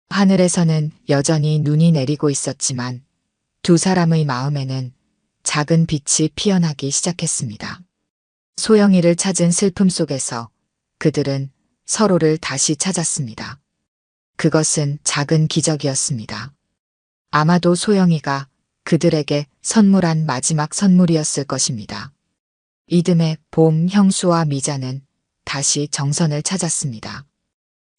하늘에서는 여전히 눈이 내리고 있었지만 두 사람의 마음에는 작은 빛이 피어나기 시작했습니다. 소영이를 찾은 슬픔 속에서 그들은 서로를 다시 찾았습니다. 그것은 작은 기적이었습니다. 아마도 소영이가 그들에게 선물한 마지막 선물이었을 것입니다. 이듬해 봄, 형수와 미자는 다시 정선을 찾았습니다.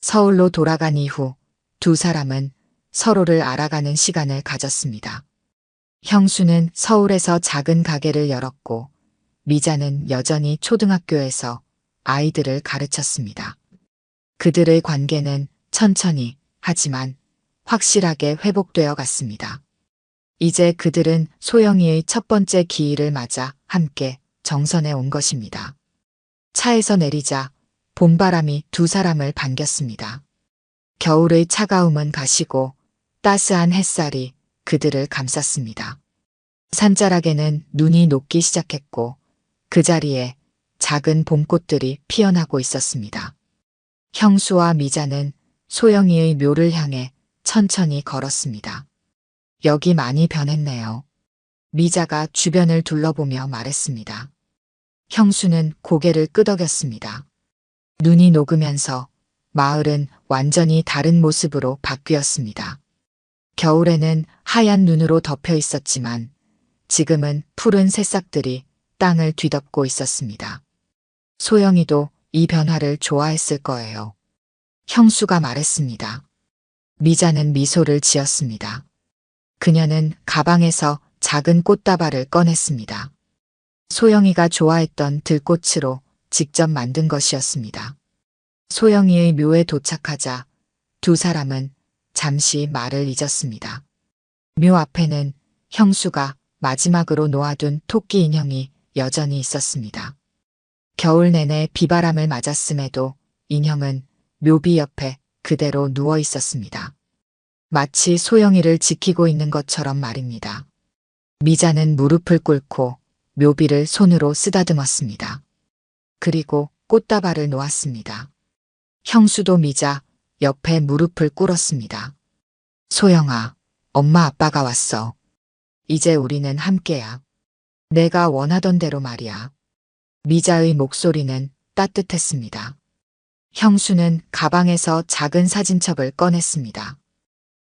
서울로 돌아간 이후 두 사람은 서로를 알아가는 시간을 가졌습니다. 형수는 서울에서 작은 가게를 열었고 미자는 여전히 초등학교에서 아이들을 가르쳤습니다. 그들의 관계는 천천히 하지만 확실하게 회복되어 갔습니다. 이제 그들은 소영이의 첫 번째 기일을 맞아 함께 정선에 온 것입니다. 차에서 내리자 봄바람이 두 사람을 반겼습니다. 겨울의 차가움은 가시고 따스한 햇살이 그들을 감쌌습니다. 산자락에는 눈이 녹기 시작했고 그 자리에 작은 봄꽃들이 피어나고 있었습니다. 형수와 미자는 소영이의 묘를 향해 천천히 걸었습니다. 여기 많이 변했네요. 미자가 주변을 둘러보며 말했습니다. 형수는 고개를 끄덕였습니다. 눈이 녹으면서 마을은 완전히 다른 모습으로 바뀌었습니다. 겨울에는 하얀 눈으로 덮여 있었지만 지금은 푸른 새싹들이 땅을 뒤덮고 있었습니다. 소영이도 이 변화를 좋아했을 거예요. 형수가 말했습니다. 미자는 미소를 지었습니다. 그녀는 가방에서 작은 꽃다발을 꺼냈습니다. 소영이가 좋아했던 들꽃으로 직접 만든 것이었습니다. 소영이의 묘에 도착하자 두 사람은 잠시 말을 잊었습니다. 묘 앞에는 형수가 마지막으로 놓아둔 토끼 인형이 여전히 있었습니다. 겨울 내내 비바람을 맞았음에도 인형은 묘비 옆에 그대로 누워 있었습니다. 마치 소영이를 지키고 있는 것처럼 말입니다. 미자는 무릎을 꿇고 묘비를 손으로 쓰다듬었습니다. 그리고 꽃다발을 놓았습니다. 형수도 미자 옆에 무릎을 꿇었습니다. 소영아, 엄마 아빠가 왔어. 이제 우리는 함께야. 내가 원하던 대로 말이야. 미자의 목소리는 따뜻했습니다. 형수는 가방에서 작은 사진첩을 꺼냈습니다.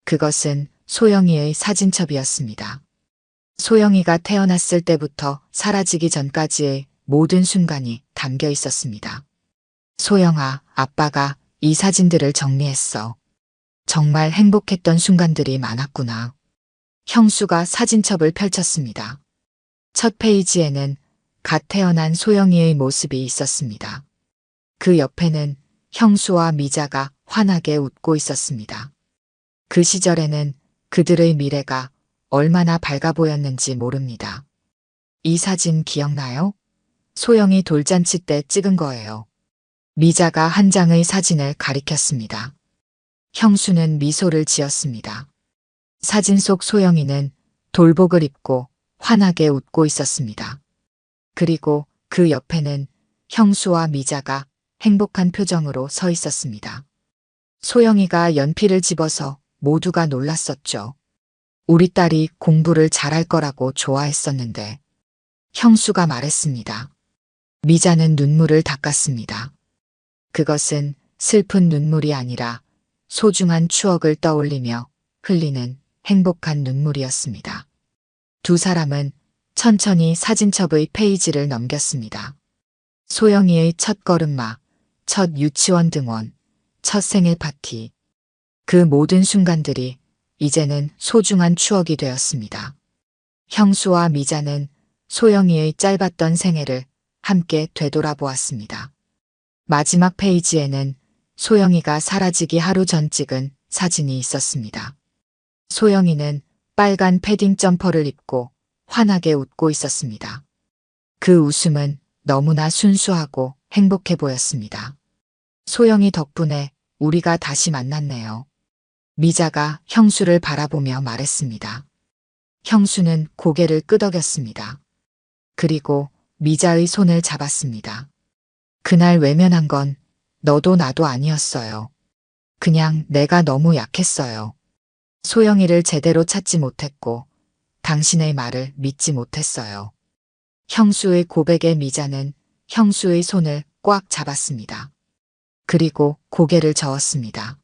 그것은 소영이의 사진첩이었습니다. 소영이가 태어났을 때부터 사라지기 전까지의 모든 순간이 담겨 있었습니다. 소영아, 아빠가 이 사진들을 정리했어. 정말 행복했던 순간들이 많았구나. 형수가 사진첩을 펼쳤습니다. 첫 페이지에는 갓 태어난 소영이의 모습이 있었습니다. 그 옆에는 형수와 미자가 환하게 웃고 있었습니다. 그 시절에는 그들의 미래가 얼마나 밝아 보였는지 모릅니다. 이 사진 기억나요? 소영이 돌잔치 때 찍은 거예요. 미자가 한 장의 사진을 가리켰습니다. 형수는 미소를 지었습니다. 사진 속 소영이는 돌복을 입고 환하게 웃고 있었습니다. 그리고 그 옆에는 형수와 미자가 행복한 표정으로 서 있었습니다. 소영이가 연필을 집어서 모두가 놀랐었죠. 우리 딸이 공부를 잘할 거라고 좋아했었는데. 형수가 말했습니다. 미자는 눈물을 닦았습니다. 그것은 슬픈 눈물이 아니라 소중한 추억을 떠올리며 흘리는 행복한 눈물이었습니다. 두 사람은 천천히 사진첩의 페이지를 넘겼습니다. 소영이의 첫 걸음마, 첫 유치원 등원, 첫 생일 파티. 그 모든 순간들이 이제는 소중한 추억이 되었습니다. 형수와 미자는 소영이의 짧았던 생애를 함께 되돌아보았습니다. 마지막 페이지에는 소영이가 사라지기 하루 전 찍은 사진이 있었습니다. 소영이는 빨간 패딩 점퍼를 입고 환하게 웃고 있었습니다. 그 웃음은 너무나 순수하고 행복해 보였습니다. 소영이 덕분에 우리가 다시 만났네요. 미자가 형수를 바라보며 말했습니다. 형수는 고개를 끄덕였습니다. 그리고 미자의 손을 잡았습니다. 그날 외면한 건 너도 나도 아니었어요. 그냥 내가 너무 약했어요. 소영이를 제대로 찾지 못했고 당신의 말을 믿지 못했어요. 형수의 고백에 미자는 형수의 손을 꽉 잡았습니다. 그리고 고개를 저었습니다.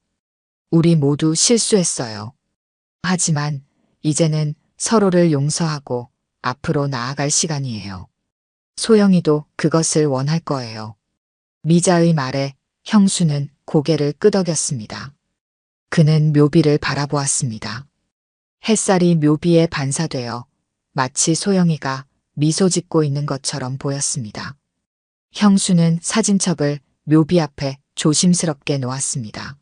우리 모두 실수했어요. 하지만 이제는 서로를 용서하고 앞으로 나아갈 시간이에요. 소영이도 그것을 원할 거예요. 미자의 말에 형수는 고개를 끄덕였습니다. 그는 묘비를 바라보았습니다. 햇살이 묘비에 반사되어 마치 소영이가 미소 짓고 있는 것처럼 보였습니다. 형수는 사진첩을 묘비 앞에 조심스럽게 놓았습니다.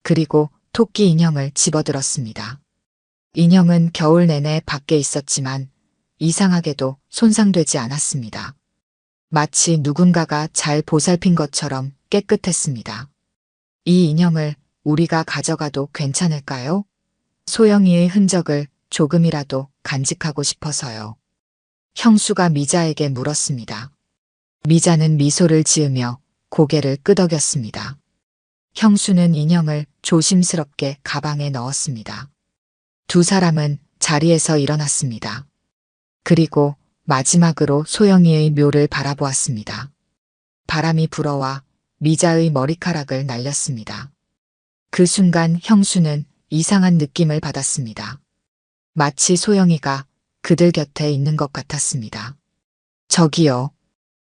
그리고 토끼 인형을 집어들었습니다. 인형은 겨울 내내 밖에 있었지만 이상하게도 손상되지 않았습니다. 마치 누군가가 잘 보살핀 것처럼 깨끗했습니다. 이 인형을 우리가 가져가도 괜찮을까요? 소영이의 흔적을 조금이라도 간직하고 싶어서요. 형수가 미자에게 물었습니다. 미자는 미소를 지으며 고개를 끄덕였습니다. 형수는 인형을 조심스럽게 가방에 넣었습니다. 두 사람은 자리에서 일어났습니다. 그리고 마지막으로 소영이의 묘를 바라보았습니다. 바람이 불어와 미자의 머리카락을 날렸습니다. 그 순간 형수는 이상한 느낌을 받았습니다. 마치 소영이가 그들 곁에 있는 것 같았습니다. 저기요.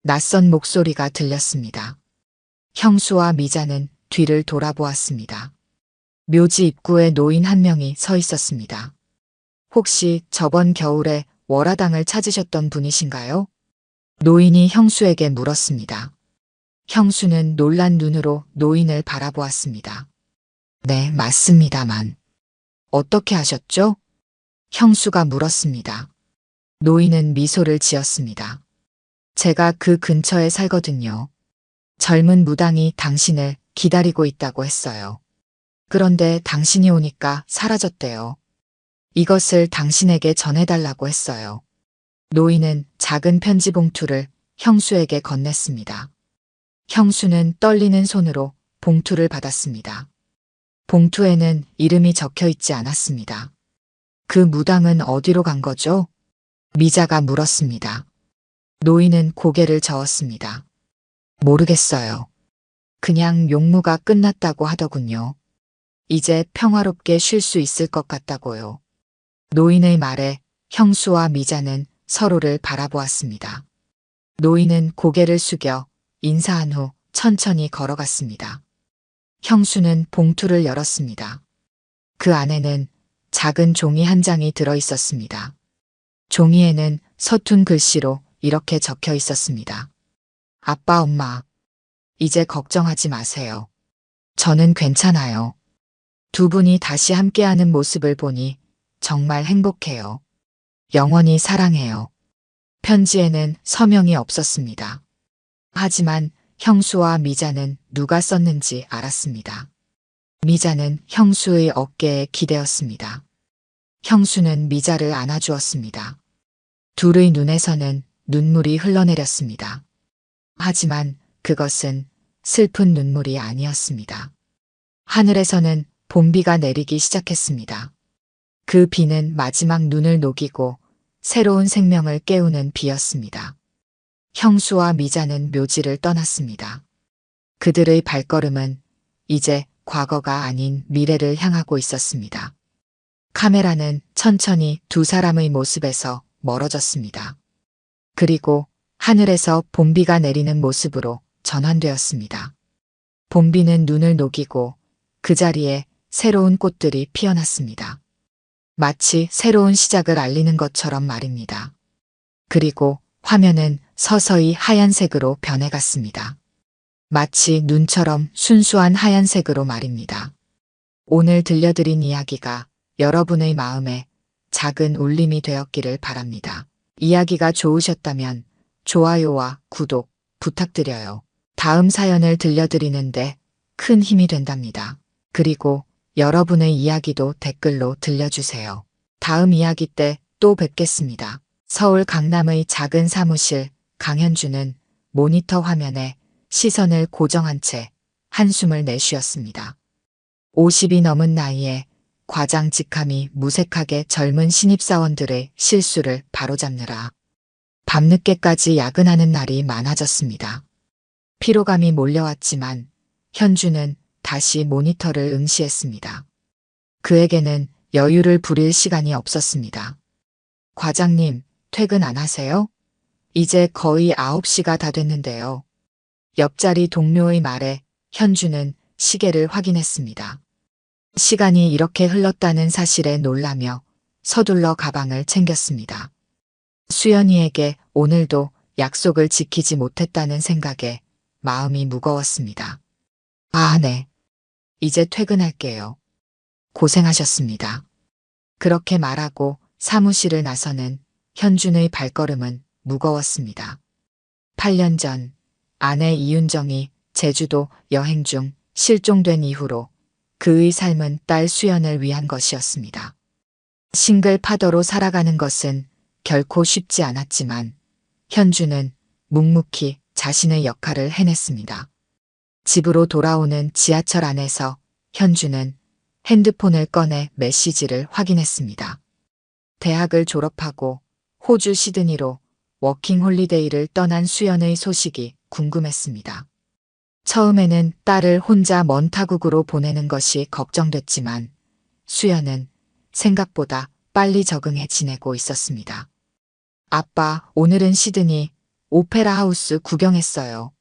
낯선 목소리가 들렸습니다. 형수와 미자는 뒤를 돌아보았습니다. 묘지 입구에 노인 한 명이 서 있었습니다. 혹시 저번 겨울에 월화당을 찾으셨던 분이신가요? 노인이 형수에게 물었습니다. 형수는 놀란 눈으로 노인을 바라보았습니다. 네, 맞습니다만. 어떻게 하셨죠? 형수가 물었습니다. 노인은 미소를 지었습니다. 제가 그 근처에 살거든요. 젊은 무당이 당신을 기다리고 있다고 했어요. 그런데 당신이 오니까 사라졌대요. 이것을 당신에게 전해달라고 했어요. 노인은 작은 편지 봉투를 형수에게 건넸습니다. 형수는 떨리는 손으로 봉투를 받았습니다. 봉투에는 이름이 적혀 있지 않았습니다. 그 무당은 어디로 간 거죠? 미자가 물었습니다. 노인은 고개를 저었습니다. 모르겠어요. 그냥 용무가 끝났다고 하더군요. 이제 평화롭게 쉴 수 있을 것 같다고요. 노인의 말에 형수와 미자는 서로를 바라보았습니다. 노인은 고개를 숙여 인사한 후 천천히 걸어갔습니다. 형수는 봉투를 열었습니다. 그 안에는 작은 종이 한 장이 들어 있었습니다. 종이에는 서툰 글씨로 이렇게 적혀 있었습니다. 아빠, 엄마, 이제 걱정하지 마세요. 저는 괜찮아요. 두 분이 다시 함께하는 모습을 보니 정말 행복해요. 영원히 사랑해요. 편지에는 서명이 없었습니다. 하지만 형수와 미자는 누가 썼는지 알았습니다. 미자는 형수의 어깨에 기대었습니다. 형수는 미자를 안아주었습니다. 둘의 눈에서는 눈물이 흘러내렸습니다. 하지만 그것은 슬픈 눈물이 아니었습니다. 하늘에서는 봄비가 내리기 시작했습니다. 그 비는 마지막 눈을 녹이고 새로운 생명을 깨우는 비였습니다. 형수와 미자는 묘지를 떠났습니다. 그들의 발걸음은 이제 과거가 아닌 미래를 향하고 있었습니다. 카메라는 천천히 두 사람의 모습에서 멀어졌습니다. 그리고 하늘에서 봄비가 내리는 모습으로 전환되었습니다. 봄비는 눈을 녹이고 그 자리에 새로운 꽃들이 피어났습니다. 마치 새로운 시작을 알리는 것처럼 말입니다. 그리고 화면은 서서히 하얀색으로 변해갔습니다. 마치 눈처럼 순수한 하얀색으로 말입니다. 오늘 들려드린 이야기가 여러분의 마음에 작은 울림이 되었기를 바랍니다. 이야기가 좋으셨다면 좋아요와 구독 부탁드려요. 다음 사연을 들려드리는데 큰 힘이 된답니다. 그리고 여러분의 이야기도 댓글로 들려주세요. 다음 이야기 때 또 뵙겠습니다. 서울 강남의 작은 사무실, 강현주는 모니터 화면에 시선을 고정한 채 한숨을 내쉬었습니다. 50이 넘은 나이에 과장 직함이 무색하게 젊은 신입사원들의 실수를 바로잡느라 밤늦게까지 야근하는 날이 많아졌습니다. 피로감이 몰려왔지만 현주는 다시 모니터를 응시했습니다. 그에게는 여유를 부릴 시간이 없었습니다. 과장님, 퇴근 안 하세요? 이제 거의 9시가 다 됐는데요. 옆자리 동료의 말에 현주는 시계를 확인했습니다. 시간이 이렇게 흘렀다는 사실에 놀라며 서둘러 가방을 챙겼습니다. 수연이에게 오늘도 약속을 지키지 못했다는 생각에 마음이 무거웠습니다. 아, 네. 이제 퇴근할게요. 고생하셨습니다. 그렇게 말하고 사무실을 나서는 현준의 발걸음은 무거웠습니다. 8년 전 아내 이윤정이 제주도 여행 중 실종된 이후로 그의 삶은 딸 수연을 위한 것이었습니다. 싱글 파더로 살아가는 것은 결코 쉽지 않았지만 현주는 묵묵히 자신의 역할을 해냈습니다. 집으로 돌아오는 지하철 안에서 현주는 핸드폰을 꺼내 메시지를 확인했습니다. 대학을 졸업하고 호주 시드니로 워킹 홀리데이를 떠난 수연의 소식이 궁금했습니다. 처음에는 딸을 혼자 먼 타국으로 보내는 것이 걱정됐지만 수연은 생각보다 빨리 적응해 지내고 있었습니다. 아빠, 오늘은 시드니 오페라 하우스 구경했어요.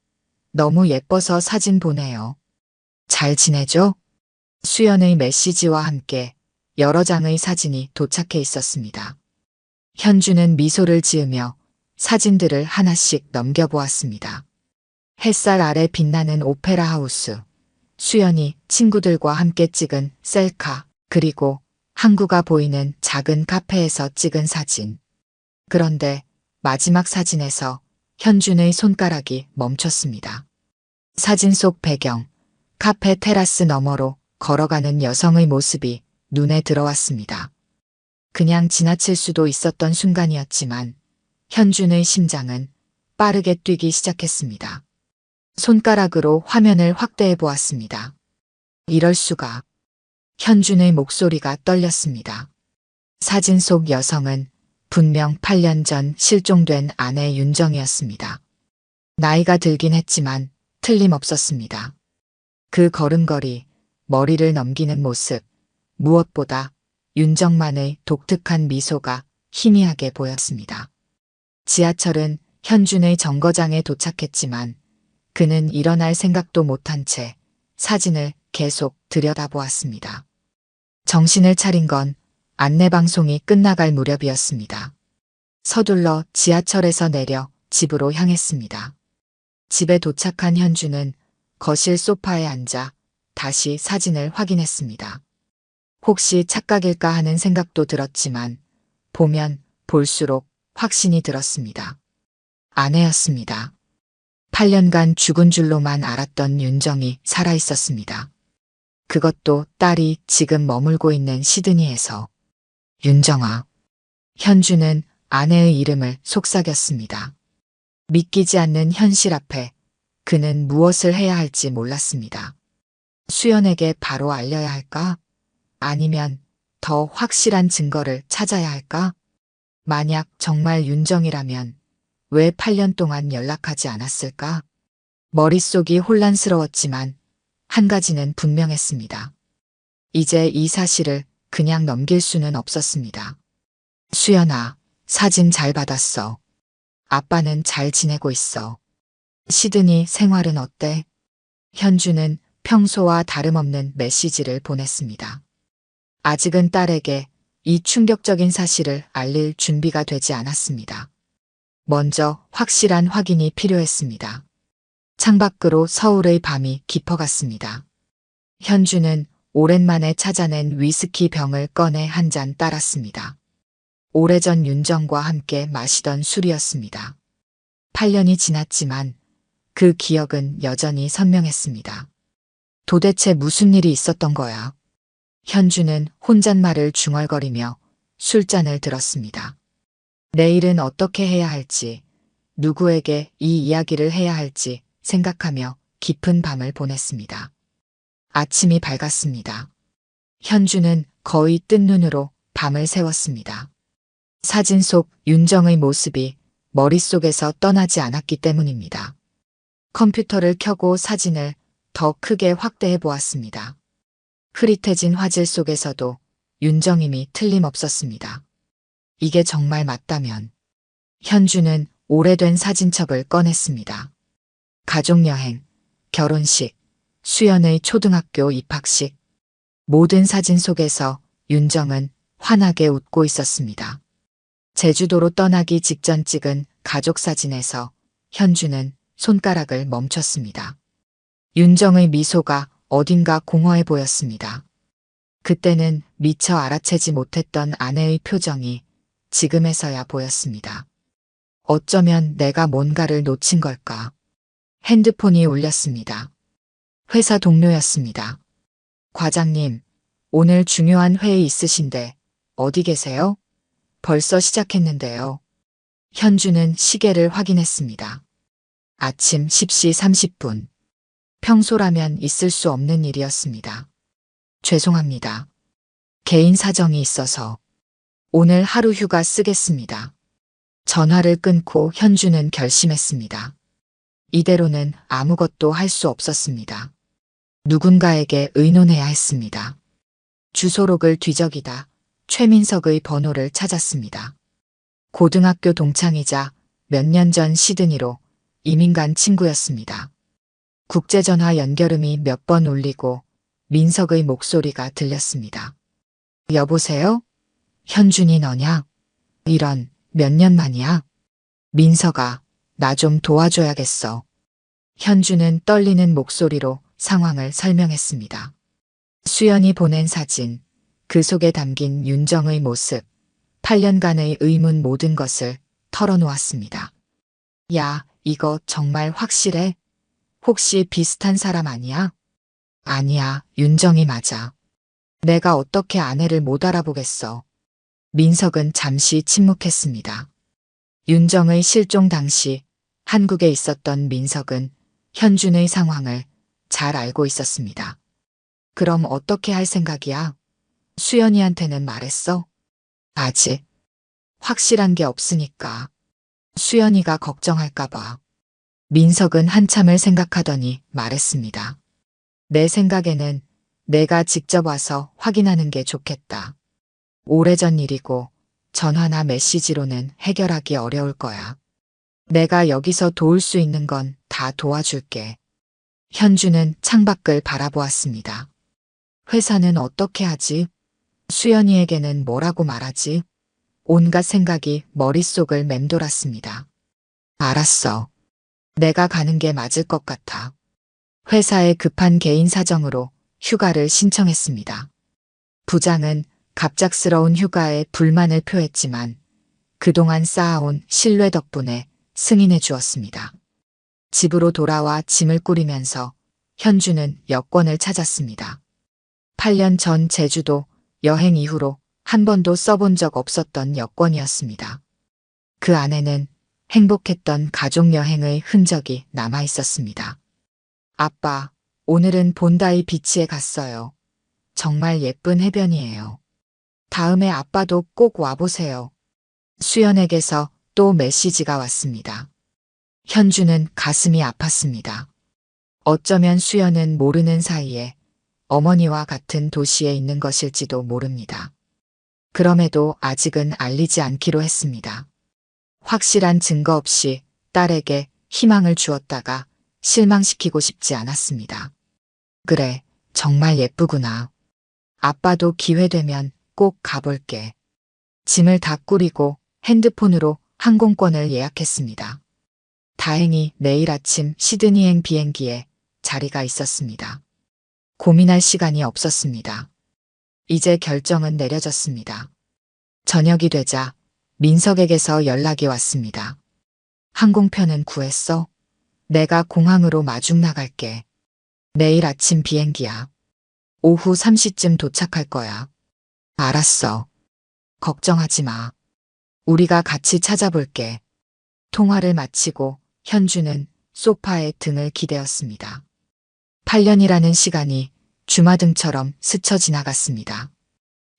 너무 예뻐서 사진 보내요. 잘 지내죠? 수연의 메시지와 함께 여러 장의 사진이 도착해 있었습니다. 현주는 미소를 지으며 사진들을 하나씩 넘겨보았습니다. 햇살 아래 빛나는 오페라 하우스, 수연이 친구들과 함께 찍은 셀카, 그리고 항구가 보이는 작은 카페에서 찍은 사진. 그런데 마지막 사진에서 현준의 손가락이 멈췄습니다. 사진 속 배경, 카페 테라스 너머로 걸어가는 여성의 모습이 눈에 들어왔습니다. 그냥 지나칠 수도 있었던 순간이었지만 현준의 심장은 빠르게 뛰기 시작했습니다. 손가락으로 화면을 확대해 보았습니다. 이럴 수가. 현준의 목소리가 떨렸습니다. 사진 속 여성은 분명 8년 전 실종된 아내 윤정이었습니다. 나이가 들긴 했지만 틀림없었습니다. 그 걸음걸이, 머리를 넘기는 모습, 무엇보다 윤정만의 독특한 미소가 희미하게 보였습니다. 지하철은 현준의 정거장에 도착했지만 그는 일어날 생각도 못한 채 사진을 계속 들여다보았습니다. 정신을 차린 건 안내방송이 끝나갈 무렵이었습니다. 서둘러 지하철에서 내려 집으로 향했습니다. 집에 도착한 현주는 거실 소파에 앉아 다시 사진을 확인했습니다. 혹시 착각일까 하는 생각도 들었지만 보면 볼수록 확신이 들었습니다. 아내였습니다. 8년간 죽은 줄로만 알았던 윤정이 살아있었습니다. 그것도 딸이 지금 머물고 있는 시드니에서. 윤정아. 현주는 아내의 이름을 속삭였습니다. 믿기지 않는 현실 앞에 그는 무엇을 해야 할지 몰랐습니다. 수연에게 바로 알려야 할까? 아니면 더 확실한 증거를 찾아야 할까? 만약 정말 윤정이라면 왜 8년 동안 연락하지 않았을까? 머릿속이 혼란스러웠지만 한 가지는 분명했습니다. 이제 이 사실을 그냥 넘길 수는 없었습니다. 수연아, 사진 잘 받았어. 아빠는 잘 지내고 있어. 시드니 생활은 어때? 현주는 평소와 다름없는 메시지를 보냈습니다. 아직은 딸에게 이 충격적인 사실을 알릴 준비가 되지 않았습니다. 먼저 확실한 확인이 필요했습니다. 창밖으로 서울의 밤이 깊어갔습니다. 현주는 오랜만에 찾아낸 위스키 병을 꺼내 한 잔 따랐습니다. 오래전 윤정과 함께 마시던 술이었습니다. 8년이 지났지만 그 기억은 여전히 선명했습니다. 도대체 무슨 일이 있었던 거야? 현주는 혼잣말을 중얼거리며 술잔을 들었습니다. 내일은 어떻게 해야 할지, 누구에게 이 이야기를 해야 할지 생각하며 깊은 밤을 보냈습니다. 아침이 밝았습니다. 현주는 거의 뜬 눈으로 밤을 새웠습니다. 사진 속 윤정의 모습이 머릿속에서 떠나지 않았기 때문입니다. 컴퓨터를 켜고 사진을 더 크게 확대해 보았습니다. 흐릿해진 화질 속에서도 윤정임이 틀림없었습니다. 이게 정말 맞다면. 현주는 오래된 사진첩을 꺼냈습니다. 가족여행, 결혼식, 수연의 초등학교 입학식. 모든 사진 속에서 윤정은 환하게 웃고 있었습니다. 제주도로 떠나기 직전 찍은 가족 사진에서 현주는 손가락을 멈췄습니다. 윤정의 미소가 어딘가 공허해 보였습니다. 그때는 미처 알아채지 못했던 아내의 표정이 지금에서야 보였습니다. 어쩌면 내가 뭔가를 놓친 걸까? 핸드폰이 울렸습니다. 회사 동료였습니다. 과장님, 오늘 중요한 회의 있으신데 어디 계세요? 벌써 시작했는데요. 현주는 시계를 확인했습니다. 아침 10시 30분. 평소라면 있을 수 없는 일이었습니다. 죄송합니다. 개인 사정이 있어서 오늘 하루 휴가 쓰겠습니다. 전화를 끊고 현주는 결심했습니다. 이대로는 아무것도 할 수 없었습니다. 누군가에게 의논해야 했습니다. 주소록을 뒤적이다 최민석의 번호를 찾았습니다. 고등학교 동창이자 몇 년 전 시드니로 이민 간 친구였습니다. 국제전화 연결음이 몇 번 울리고 민석의 목소리가 들렸습니다. 여보세요? 현준이 너냐? 이런, 몇 년 만이야? 민석아, 나 좀 도와줘야겠어. 현주는 떨리는 목소리로 상황을 설명했습니다. 수연이 보낸 사진, 그 속에 담긴 윤정의 모습, 8년간의 의문 모든 것을 털어놓았습니다. 야, 이거 정말 확실해? 혹시 비슷한 사람 아니야? 아니야, 윤정이 맞아. 내가 어떻게 아내를 못 알아보겠어. 민석은 잠시 침묵했습니다. 윤정의 실종 당시 한국에 있었던 민석은 현준의 상황을 잘 알고 있었습니다. 그럼 어떻게 할 생각이야? 수연이한테는 말했어? 아직. 확실한 게 없으니까. 수연이가 걱정할까봐. 민석은 한참을 생각하더니 말했습니다. 내 생각에는 내가 직접 와서 확인하는 게 좋겠다. 오래전 일이고 전화나 메시지로는 해결하기 어려울 거야. 내가 여기서 도울 수 있는 건 다 도와줄게. 현주는 창밖을 바라보았습니다. 회사는 어떻게 하지? 수연이에게는 뭐라고 말하지? 온갖 생각이 머릿속을 맴돌았습니다. 알았어. 내가 가는 게 맞을 것 같아. 회사의 급한 개인 사정으로 휴가를 신청했습니다. 부장은 갑작스러운 휴가에 불만을 표했지만 그동안 쌓아온 신뢰 덕분에 승인해 주었습니다. 집으로 돌아와 짐을 꾸리면서 현주는 여권을 찾았습니다. 8년 전 제주도 여행 이후로 한 번도 써본 적 없었던 여권이었습니다. 그 안에는 행복했던 가족 여행의 흔적이 남아 있었습니다. 아빠, 오늘은 본다이 비치에 갔어요. 정말 예쁜 해변이에요. 다음에 아빠도 꼭 와보세요. 수연에게서 또 메시지가 왔습니다. 현주는 가슴이 아팠습니다. 어쩌면 수연은 모르는 사이에 어머니와 같은 도시에 있는 것일지도 모릅니다. 그럼에도 아직은 알리지 않기로 했습니다. 확실한 증거 없이 딸에게 희망을 주었다가 실망시키고 싶지 않았습니다. 그래, 정말 예쁘구나. 아빠도 기회 되면 꼭 가볼게. 짐을 다 꾸리고 핸드폰으로 항공권을 예약했습니다. 다행히 내일 아침 시드니행 비행기에 자리가 있었습니다. 고민할 시간이 없었습니다. 이제 결정은 내려졌습니다. 저녁이 되자 민석에게서 연락이 왔습니다. 항공편은 구했어? 내가 공항으로 마중 나갈게. 내일 아침 비행기야. 오후 3시쯤 도착할 거야. 알았어. 걱정하지 마. 우리가 같이 찾아볼게. 통화를 마치고 현주는 소파에 등을 기대었습니다. 8년이라는 시간이 주마등처럼 스쳐 지나갔습니다.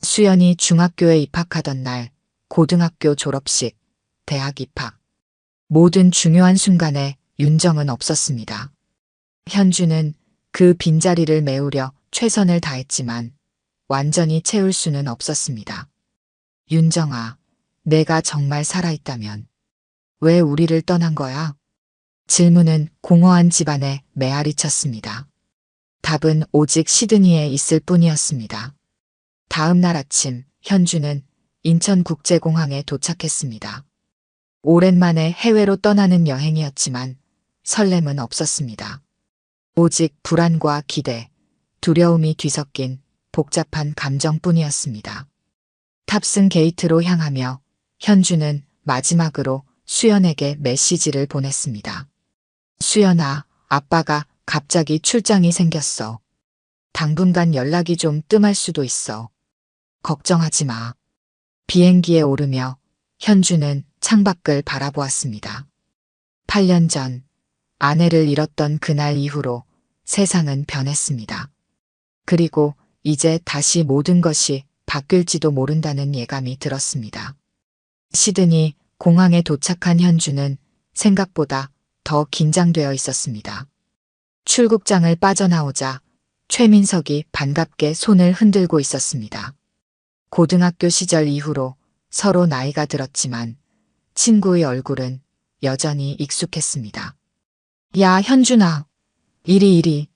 수연이 중학교에 입학하던 날, 고등학교 졸업식, 대학 입학. 모든 중요한 순간에 윤정은 없었습니다. 현주는 그 빈자리를 메우려 최선을 다했지만 완전히 채울 수는 없었습니다. 윤정아, 내가 정말 살아있다면 왜 우리를 떠난 거야? 질문은 공허한 집안에 메아리 쳤습니다. 답은 오직 시드니에 있을 뿐이었습니다. 다음 날 아침 현주는 인천국제공항에 도착했습니다. 오랜만에 해외로 떠나는 여행이었지만 설렘은 없었습니다. 오직 불안과 기대, 두려움이 뒤섞인 복잡한 감정뿐이었습니다. 탑승 게이트로 향하며 현주는 마지막으로 수연에게 메시지를 보냈습니다. 수연아, 아빠가 갑자기 출장이 생겼어. 당분간 연락이 좀 뜸할 수도 있어. 걱정하지 마. 비행기에 오르며 현주는 창밖을 바라보았습니다. 8년 전 아내를 잃었던 그날 이후로 세상은 변했습니다. 그리고 이제 다시 모든 것이 바뀔지도 모른다는 예감이 들었습니다. 시드니 공항에 도착한 현주는 생각보다 더 긴장되어 있었습니다. 출국장을 빠져나오자 최민석이 반갑게 손을 흔들고 있었습니다. 고등학교 시절 이후로 서로 나이가 들었지만 친구의 얼굴은 여전히 익숙했습니다. 야, 현준아. 이리.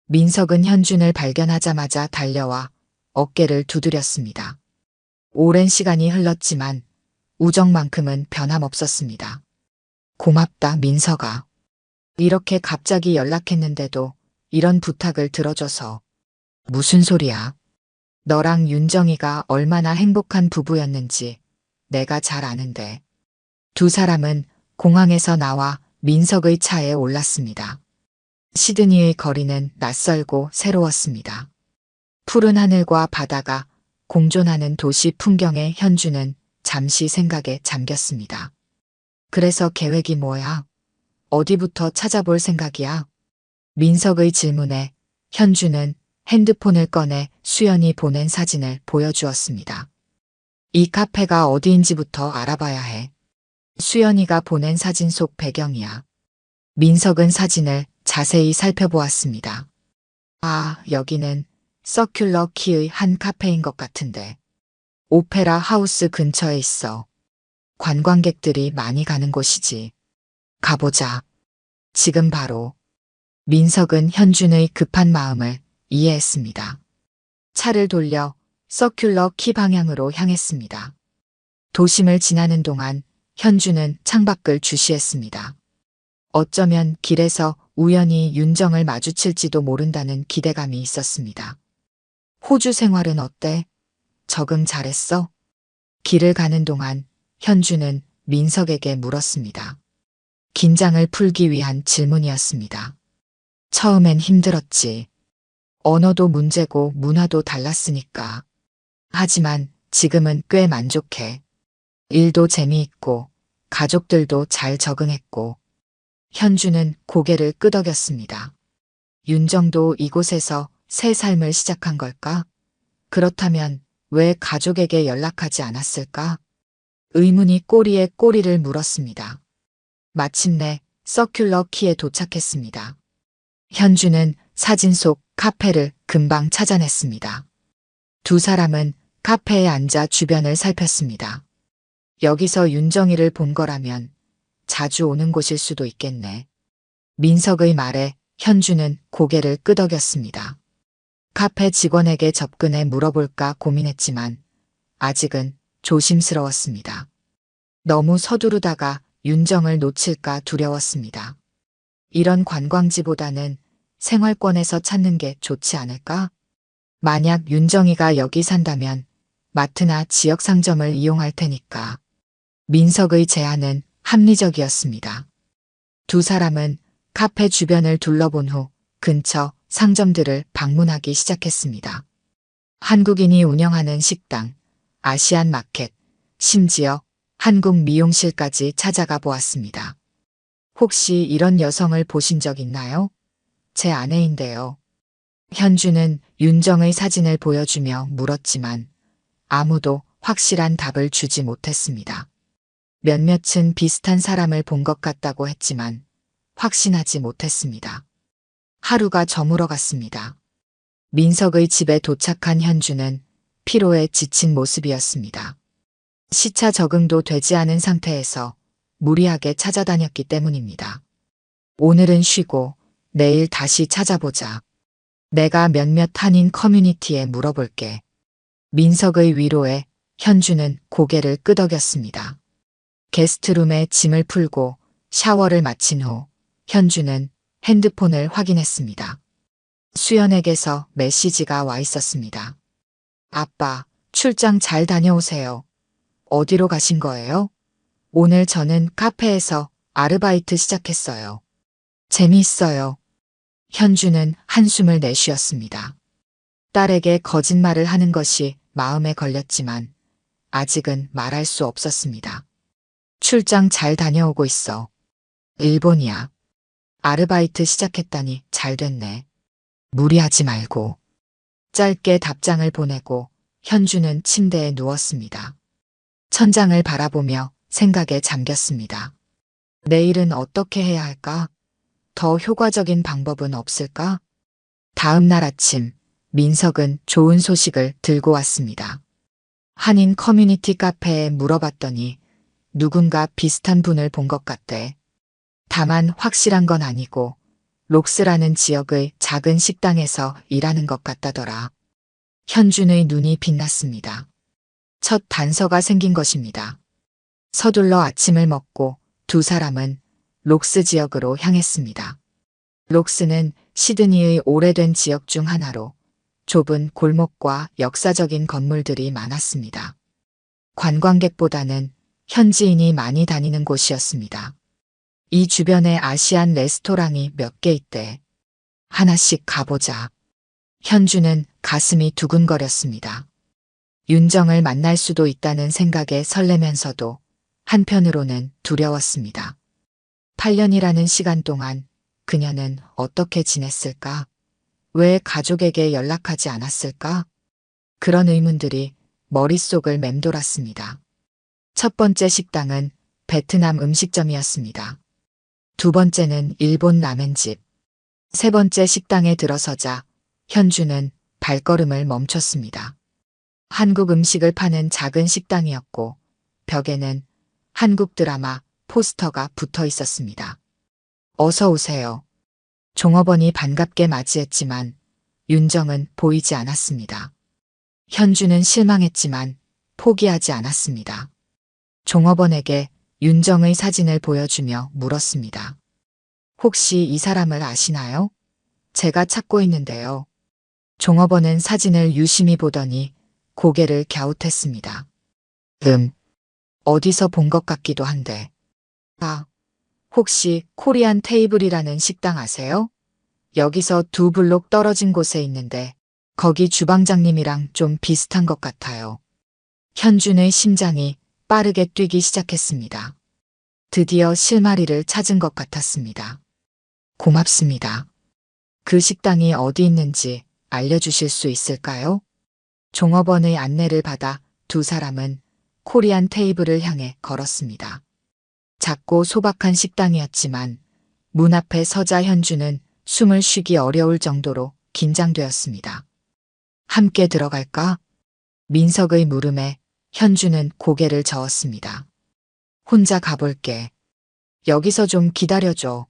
민석은 현준을 발견하자마자 달려와 어깨를 두드렸습니다. 오랜 시간이 흘렀지만 우정만큼은 변함없었습니다. 고맙다, 민석아. 이렇게 갑자기 연락했는데도 이런 부탁을 들어줘서. 무슨 소리야? 너랑 윤정이가 얼마나 행복한 부부였는지 내가 잘 아는데. 두 사람은 공항에서 나와 민석의 차에 올랐습니다. 시드니의 거리는 낯설고 새로웠습니다. 푸른 하늘과 바다가 공존하는 도시 풍경에 현주는 잠시 생각에 잠겼습니다. 그래서 계획이 뭐야? 어디부터 찾아볼 생각이야? 민석의 질문에 현주는 핸드폰을 꺼내 수연이 보낸 사진을 보여주었습니다. 이 카페가 어디인지부터 알아봐야 해. 수연이가 보낸 사진 속 배경이야. 민석은 사진을 자세히 살펴보았습니다. 아, 여기는 서큘러 키의 한 카페인 것 같은데. 오페라 하우스 근처에 있어. 관광객들이 많이 가는 곳이지. 가보자. 지금 바로. 민석은 현준의 급한 마음을 이해했습니다. 차를 돌려 서큘러 키 방향으로 향했습니다. 도심을 지나는 동안 현주는 창밖을 주시했습니다. 어쩌면 길에서 우연히 윤정을 마주칠지도 모른다는 기대감이 있었습니다. 호주 생활은 어때? 적응 잘했어? 길을 가는 동안 현주는 민석에게 물었습니다. 긴장을 풀기 위한 질문이었습니다. 처음엔 힘들었지. 언어도 문제고 문화도 달랐으니까. 하지만 지금은 꽤 만족해. 일도 재미있고 가족들도 잘 적응했고. 현주는 고개를 끄덕였습니다. 윤정도 이곳에서 새 삶을 시작한 걸까? 그렇다면 왜 가족에게 연락하지 않았을까? 의문이 꼬리에 꼬리를 물었습니다. 마침내 서큘러 키에 도착했습니다. 현주는 사진 속 카페를 금방 찾아냈습니다. 두 사람은 카페에 앉아 주변을 살폈습니다. 여기서 윤정이를 본 거라면 자주 오는 곳일 수도 있겠네. 민석의 말에 현주는 고개를 끄덕였습니다. 카페 직원에게 접근해 물어볼까 고민했지만 아직은 조심스러웠습니다. 너무 서두르다가 윤정을 놓칠까 두려웠습니다. 이런 관광지보다는 생활권에서 찾는 게 좋지 않을까? 만약 윤정이가 여기 산다면 마트나 지역 상점을 이용할 테니까. 민석의 제안은 합리적이었습니다. 두 사람은 카페 주변을 둘러본 후 근처 상점들을 방문하기 시작했습니다. 한국인이 운영하는 식당, 아시안 마켓, 심지어 한국 미용실까지 찾아가 보았습니다. 혹시 이런 여성을 보신 적 있나요? 제 아내인데요. 현주는 윤정의 사진을 보여주며 물었지만 아무도 확실한 답을 주지 못했습니다. 몇몇은 비슷한 사람을 본 것 같다고 했지만 확신하지 못했습니다. 하루가 저물어 갔습니다. 민석의 집에 도착한 현주는 피로에 지친 모습이었습니다. 시차 적응도 되지 않은 상태에서 무리하게 찾아다녔기 때문입니다. 오늘은 쉬고 내일 다시 찾아보자. 내가 몇몇 한인 커뮤니티에 물어볼게. 민석의 위로에 현주는 고개를 끄덕였습니다. 게스트룸에 짐을 풀고 샤워를 마친 후 현주는 핸드폰을 확인했습니다. 수연에게서 메시지가 와 있었습니다. 아빠, 출장 잘 다녀오세요. 어디로 가신 거예요? 오늘 저는 카페에서 아르바이트 시작했어요. 재미있어요. 현주는 한숨을 내쉬었습니다. 딸에게 거짓말을 하는 것이 마음에 걸렸지만 아직은 말할 수 없었습니다. 출장 잘 다녀오고 있어. 일본이야. 아르바이트 시작했다니 잘 됐네. 무리하지 말고. 짧게 답장을 보내고 현주는 침대에 누웠습니다. 천장을 바라보며 생각에 잠겼습니다. 내일은 어떻게 해야 할까? 더 효과적인 방법은 없을까? 다음 날 아침, 민석은 좋은 소식을 들고 왔습니다. 한인 커뮤니티 카페에 물어봤더니 누군가 비슷한 분을 본 것 같대. 다만 확실한 건 아니고 록스라는 지역의 작은 식당에서 일하는 것 같다더라. 현준의 눈이 빛났습니다. 첫 단서가 생긴 것입니다. 서둘러 아침을 먹고 두 사람은 록스 지역으로 향했습니다. 록스는 시드니의 오래된 지역 중 하나로 좁은 골목과 역사적인 건물들이 많았습니다. 관광객보다는 현지인이 많이 다니는 곳이었습니다. 이 주변에 아시안 레스토랑이 몇 개 있대. 하나씩 가보자. 현주는 가슴이 두근거렸습니다. 윤정을 만날 수도 있다는 생각에 설레면서도 한편으로는 두려웠습니다. 8년이라는 시간 동안 그녀는 어떻게 지냈을까? 왜 가족에게 연락하지 않았을까? 그런 의문들이 머릿속을 맴돌았습니다. 첫 번째 식당은 베트남 음식점이었습니다. 두 번째는 일본 라멘집. 세 번째 식당에 들어서자 현주는 발걸음을 멈췄습니다. 한국 음식을 파는 작은 식당이었고 벽에는 한국 드라마 포스터가 붙어 있었습니다. 어서 오세요. 종업원이 반갑게 맞이했지만 윤정은 보이지 않았습니다. 현주는 실망했지만 포기하지 않았습니다. 종업원에게 윤정의 사진을 보여주며 물었습니다. 혹시 이 사람을 아시나요? 제가 찾고 있는데요. 종업원은 사진을 유심히 보더니 고개를 갸웃했습니다. 어디서 본 것 같기도 한데. 아, 혹시 코리안 테이블이라는 식당 아세요? 여기서 2블록 떨어진 곳에 있는데 거기 주방장님이랑 좀 비슷한 것 같아요. 현준의 심장이 빠르게 뛰기 시작했습니다. 드디어 실마리를 찾은 것 같았습니다. 고맙습니다. 그 식당이 어디 있는지 알려주실 수 있을까요? 종업원의 안내를 받아 두 사람은 코리안 테이블을 향해 걸었습니다. 작고 소박한 식당이었지만 문 앞에 서자 현주는 숨을 쉬기 어려울 정도로 긴장되었습니다. 함께 들어갈까? 민석의 물음에 현주는 고개를 저었습니다. 혼자 가볼게. 여기서 좀 기다려줘.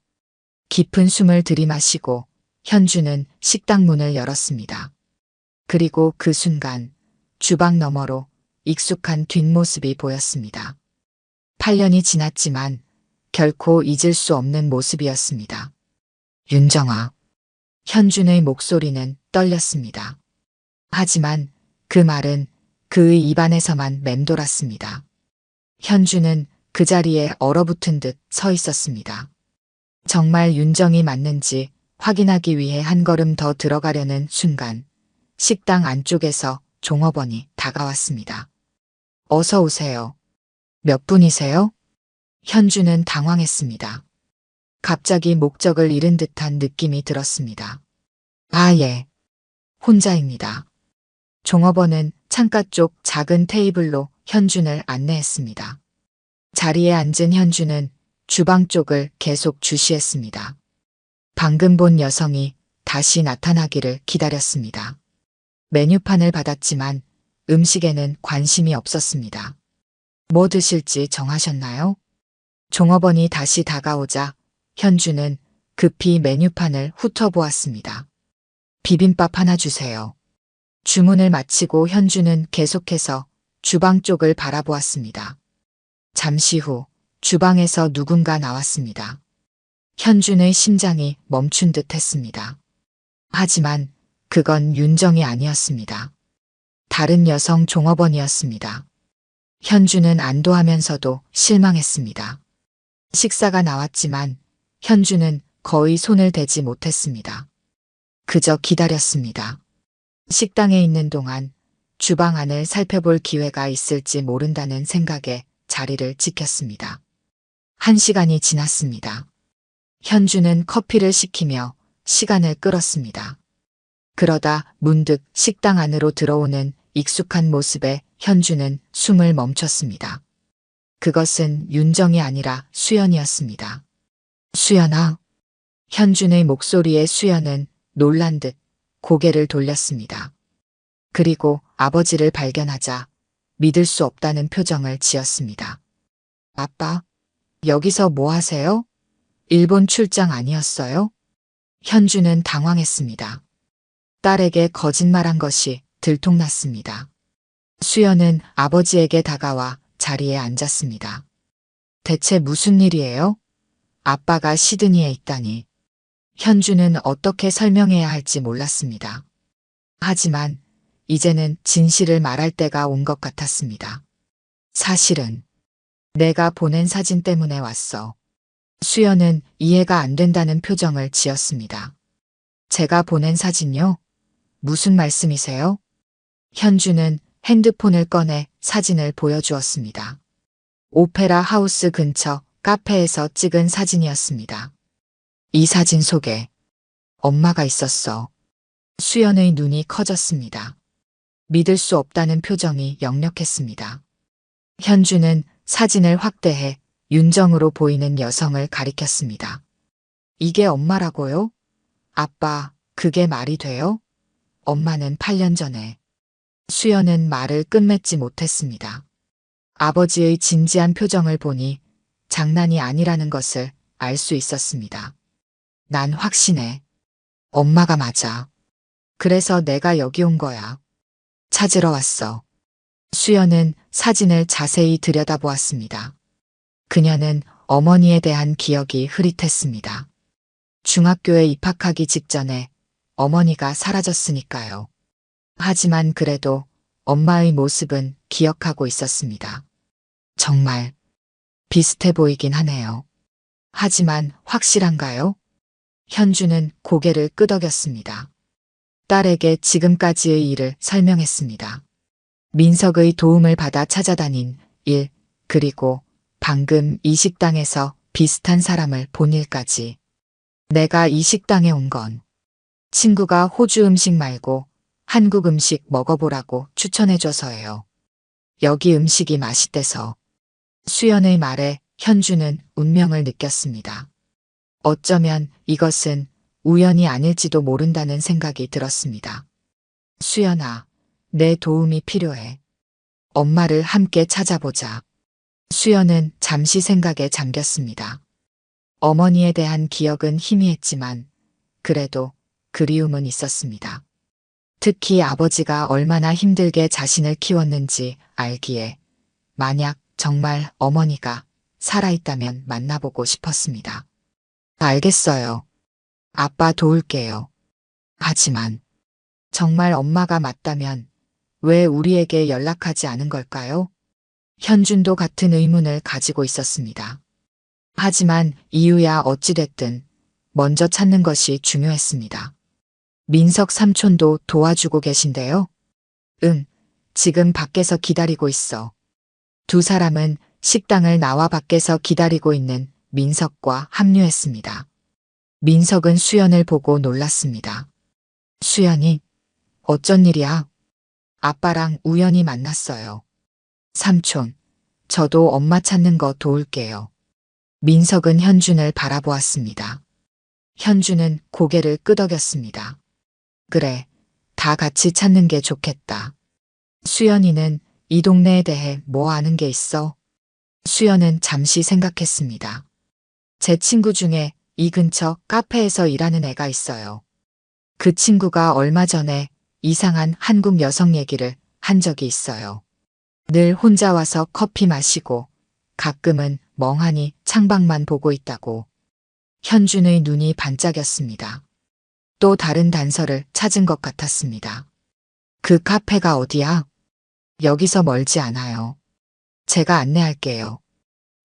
깊은 숨을 들이마시고 현주는 식당 문을 열었습니다. 그리고 그 순간 주방 너머로 익숙한 뒷모습이 보였습니다. 8년이 지났지만 결코 잊을 수 없는 모습이었습니다. 윤정아. 현준의 목소리는 떨렸습니다. 하지만 그 말은 그의 입안에서만 맴돌았습니다. 현준은 그 자리에 얼어붙은 듯 서 있었습니다. 정말 윤정이 맞는지 확인하기 위해 한 걸음 더 들어가려는 순간 식당 안쪽에서 종업원이 다가왔습니다. 어서 오세요. 몇 분이세요? 현주는 당황했습니다. 갑자기 목적을 잃은 듯한 느낌이 들었습니다. 아, 예. 혼자입니다. 종업원은 창가 쪽 작은 테이블로 현준을 안내했습니다. 자리에 앉은 현준은 주방 쪽을 계속 주시했습니다. 방금 본 여성이 다시 나타나기를 기다렸습니다. 메뉴판을 받았지만 음식에는 관심이 없었습니다. 뭐 드실지 정하셨나요? 종업원이 다시 다가오자 현주는 급히 메뉴판을 훑어보았습니다. 비빔밥 하나 주세요. 주문을 마치고 현주는 계속해서 주방 쪽을 바라보았습니다. 잠시 후 주방에서 누군가 나왔습니다. 현준의 심장이 멈춘 듯 했습니다. 하지만 그건 윤정이 아니었습니다. 다른 여성 종업원이었습니다. 현주는 안도하면서도 실망했습니다. 식사가 나왔지만 현주는 거의 손을 대지 못했습니다. 그저 기다렸습니다. 식당에 있는 동안 주방 안을 살펴볼 기회가 있을지 모른다는 생각에 자리를 지켰습니다. 1시간이 지났습니다. 현주는 커피를 시키며 시간을 끌었습니다. 그러다 문득 식당 안으로 들어오는 익숙한 모습에 현주는 숨을 멈췄습니다. 그것은 윤정이 아니라 수연이었습니다. 수연아. 현준의 목소리에 수연은 놀란 듯 고개를 돌렸습니다. 그리고 아버지를 발견하자 믿을 수 없다는 표정을 지었습니다. 아빠, 여기서 뭐 하세요? 일본 출장 아니었어요? 현주는 당황했습니다. 딸에게 거짓말한 것이 들통났습니다. 수연은 아버지에게 다가와 자리에 앉았습니다. 대체 무슨 일이에요? 아빠가 시드니에 있다니. 현주는 어떻게 설명해야 할지 몰랐습니다. 하지만 이제는 진실을 말할 때가 온 것 같았습니다. 사실은 내가 보낸 사진 때문에 왔어. 수연은 이해가 안 된다는 표정을 지었습니다. 제가 보낸 사진요? 무슨 말씀이세요? 현주는 핸드폰을 꺼내 사진을 보여주었습니다. 오페라 하우스 근처 카페에서 찍은 사진이었습니다. 이 사진 속에 엄마가 있었어. 수연의 눈이 커졌습니다. 믿을 수 없다는 표정이 역력했습니다. 현주는 사진을 확대해 윤정으로 보이는 여성을 가리켰습니다. 이게 엄마라고요? 아빠, 그게 말이 돼요? 엄마는 8년 전에. 수연은 말을 끝맺지 못했습니다. 아버지의 진지한 표정을 보니 장난이 아니라는 것을 알 수 있었습니다. 난 확신해. 엄마가 맞아. 그래서 내가 여기 온 거야. 찾으러 왔어. 수연은 사진을 자세히 들여다보았습니다. 그녀는 어머니에 대한 기억이 흐릿했습니다. 중학교에 입학하기 직전에 어머니가 사라졌으니까요. 하지만 그래도 엄마의 모습은 기억하고 있었습니다. 정말 비슷해 보이긴 하네요. 하지만 확실한가요? 현주는 고개를 끄덕였습니다. 딸에게 지금까지의 일을 설명했습니다. 민석의 도움을 받아 찾아다닌 일, 그리고 방금 이 식당에서 비슷한 사람을 본 일까지. 내가 이 식당에 온 건 친구가 호주 음식 말고 한국 음식 먹어보라고 추천해줘서예요. 여기 음식이 맛있대서. 수연의 말에 현주는 운명을 느꼈습니다. 어쩌면 이것은 우연이 아닐지도 모른다는 생각이 들었습니다. 수연아, 내 도움이 필요해. 엄마를 함께 찾아보자. 수연은 잠시 생각에 잠겼습니다. 어머니에 대한 기억은 희미했지만 그래도 그리움은 있었습니다. 특히 아버지가 얼마나 힘들게 자신을 키웠는지 알기에 만약 정말 어머니가 살아있다면 만나보고 싶었습니다. 알겠어요. 아빠 도울게요. 하지만 정말 엄마가 맞다면 왜 우리에게 연락하지 않은 걸까요? 현준도 같은 의문을 가지고 있었습니다. 하지만 이유야 어찌됐든 먼저 찾는 것이 중요했습니다. 민석 삼촌도 도와주고 계신데요? 응, 지금 밖에서 기다리고 있어. 두 사람은 식당을 나와 밖에서 기다리고 있는 민석과 합류했습니다. 민석은 수연을 보고 놀랐습니다. 수연이, 어쩐 일이야? 아빠랑 우연히 만났어요. 삼촌, 저도 엄마 찾는 거 도울게요. 민석은 현준을 바라보았습니다. 현준은 고개를 끄덕였습니다. 그래, 다 같이 찾는 게 좋겠다. 수연이는 이 동네에 대해 뭐 아는 게 있어? 수연은 잠시 생각했습니다. 제 친구 중에 이 근처 카페에서 일하는 애가 있어요. 그 친구가 얼마 전에 이상한 한국 여성 얘기를 한 적이 있어요. 늘 혼자 와서 커피 마시고 가끔은 멍하니 창밖만 보고 있다고. 현준의 눈이 반짝였습니다. 또 다른 단서를 찾은 것 같았습니다. 그 카페가 어디야? 여기서 멀지 않아요. 제가 안내할게요.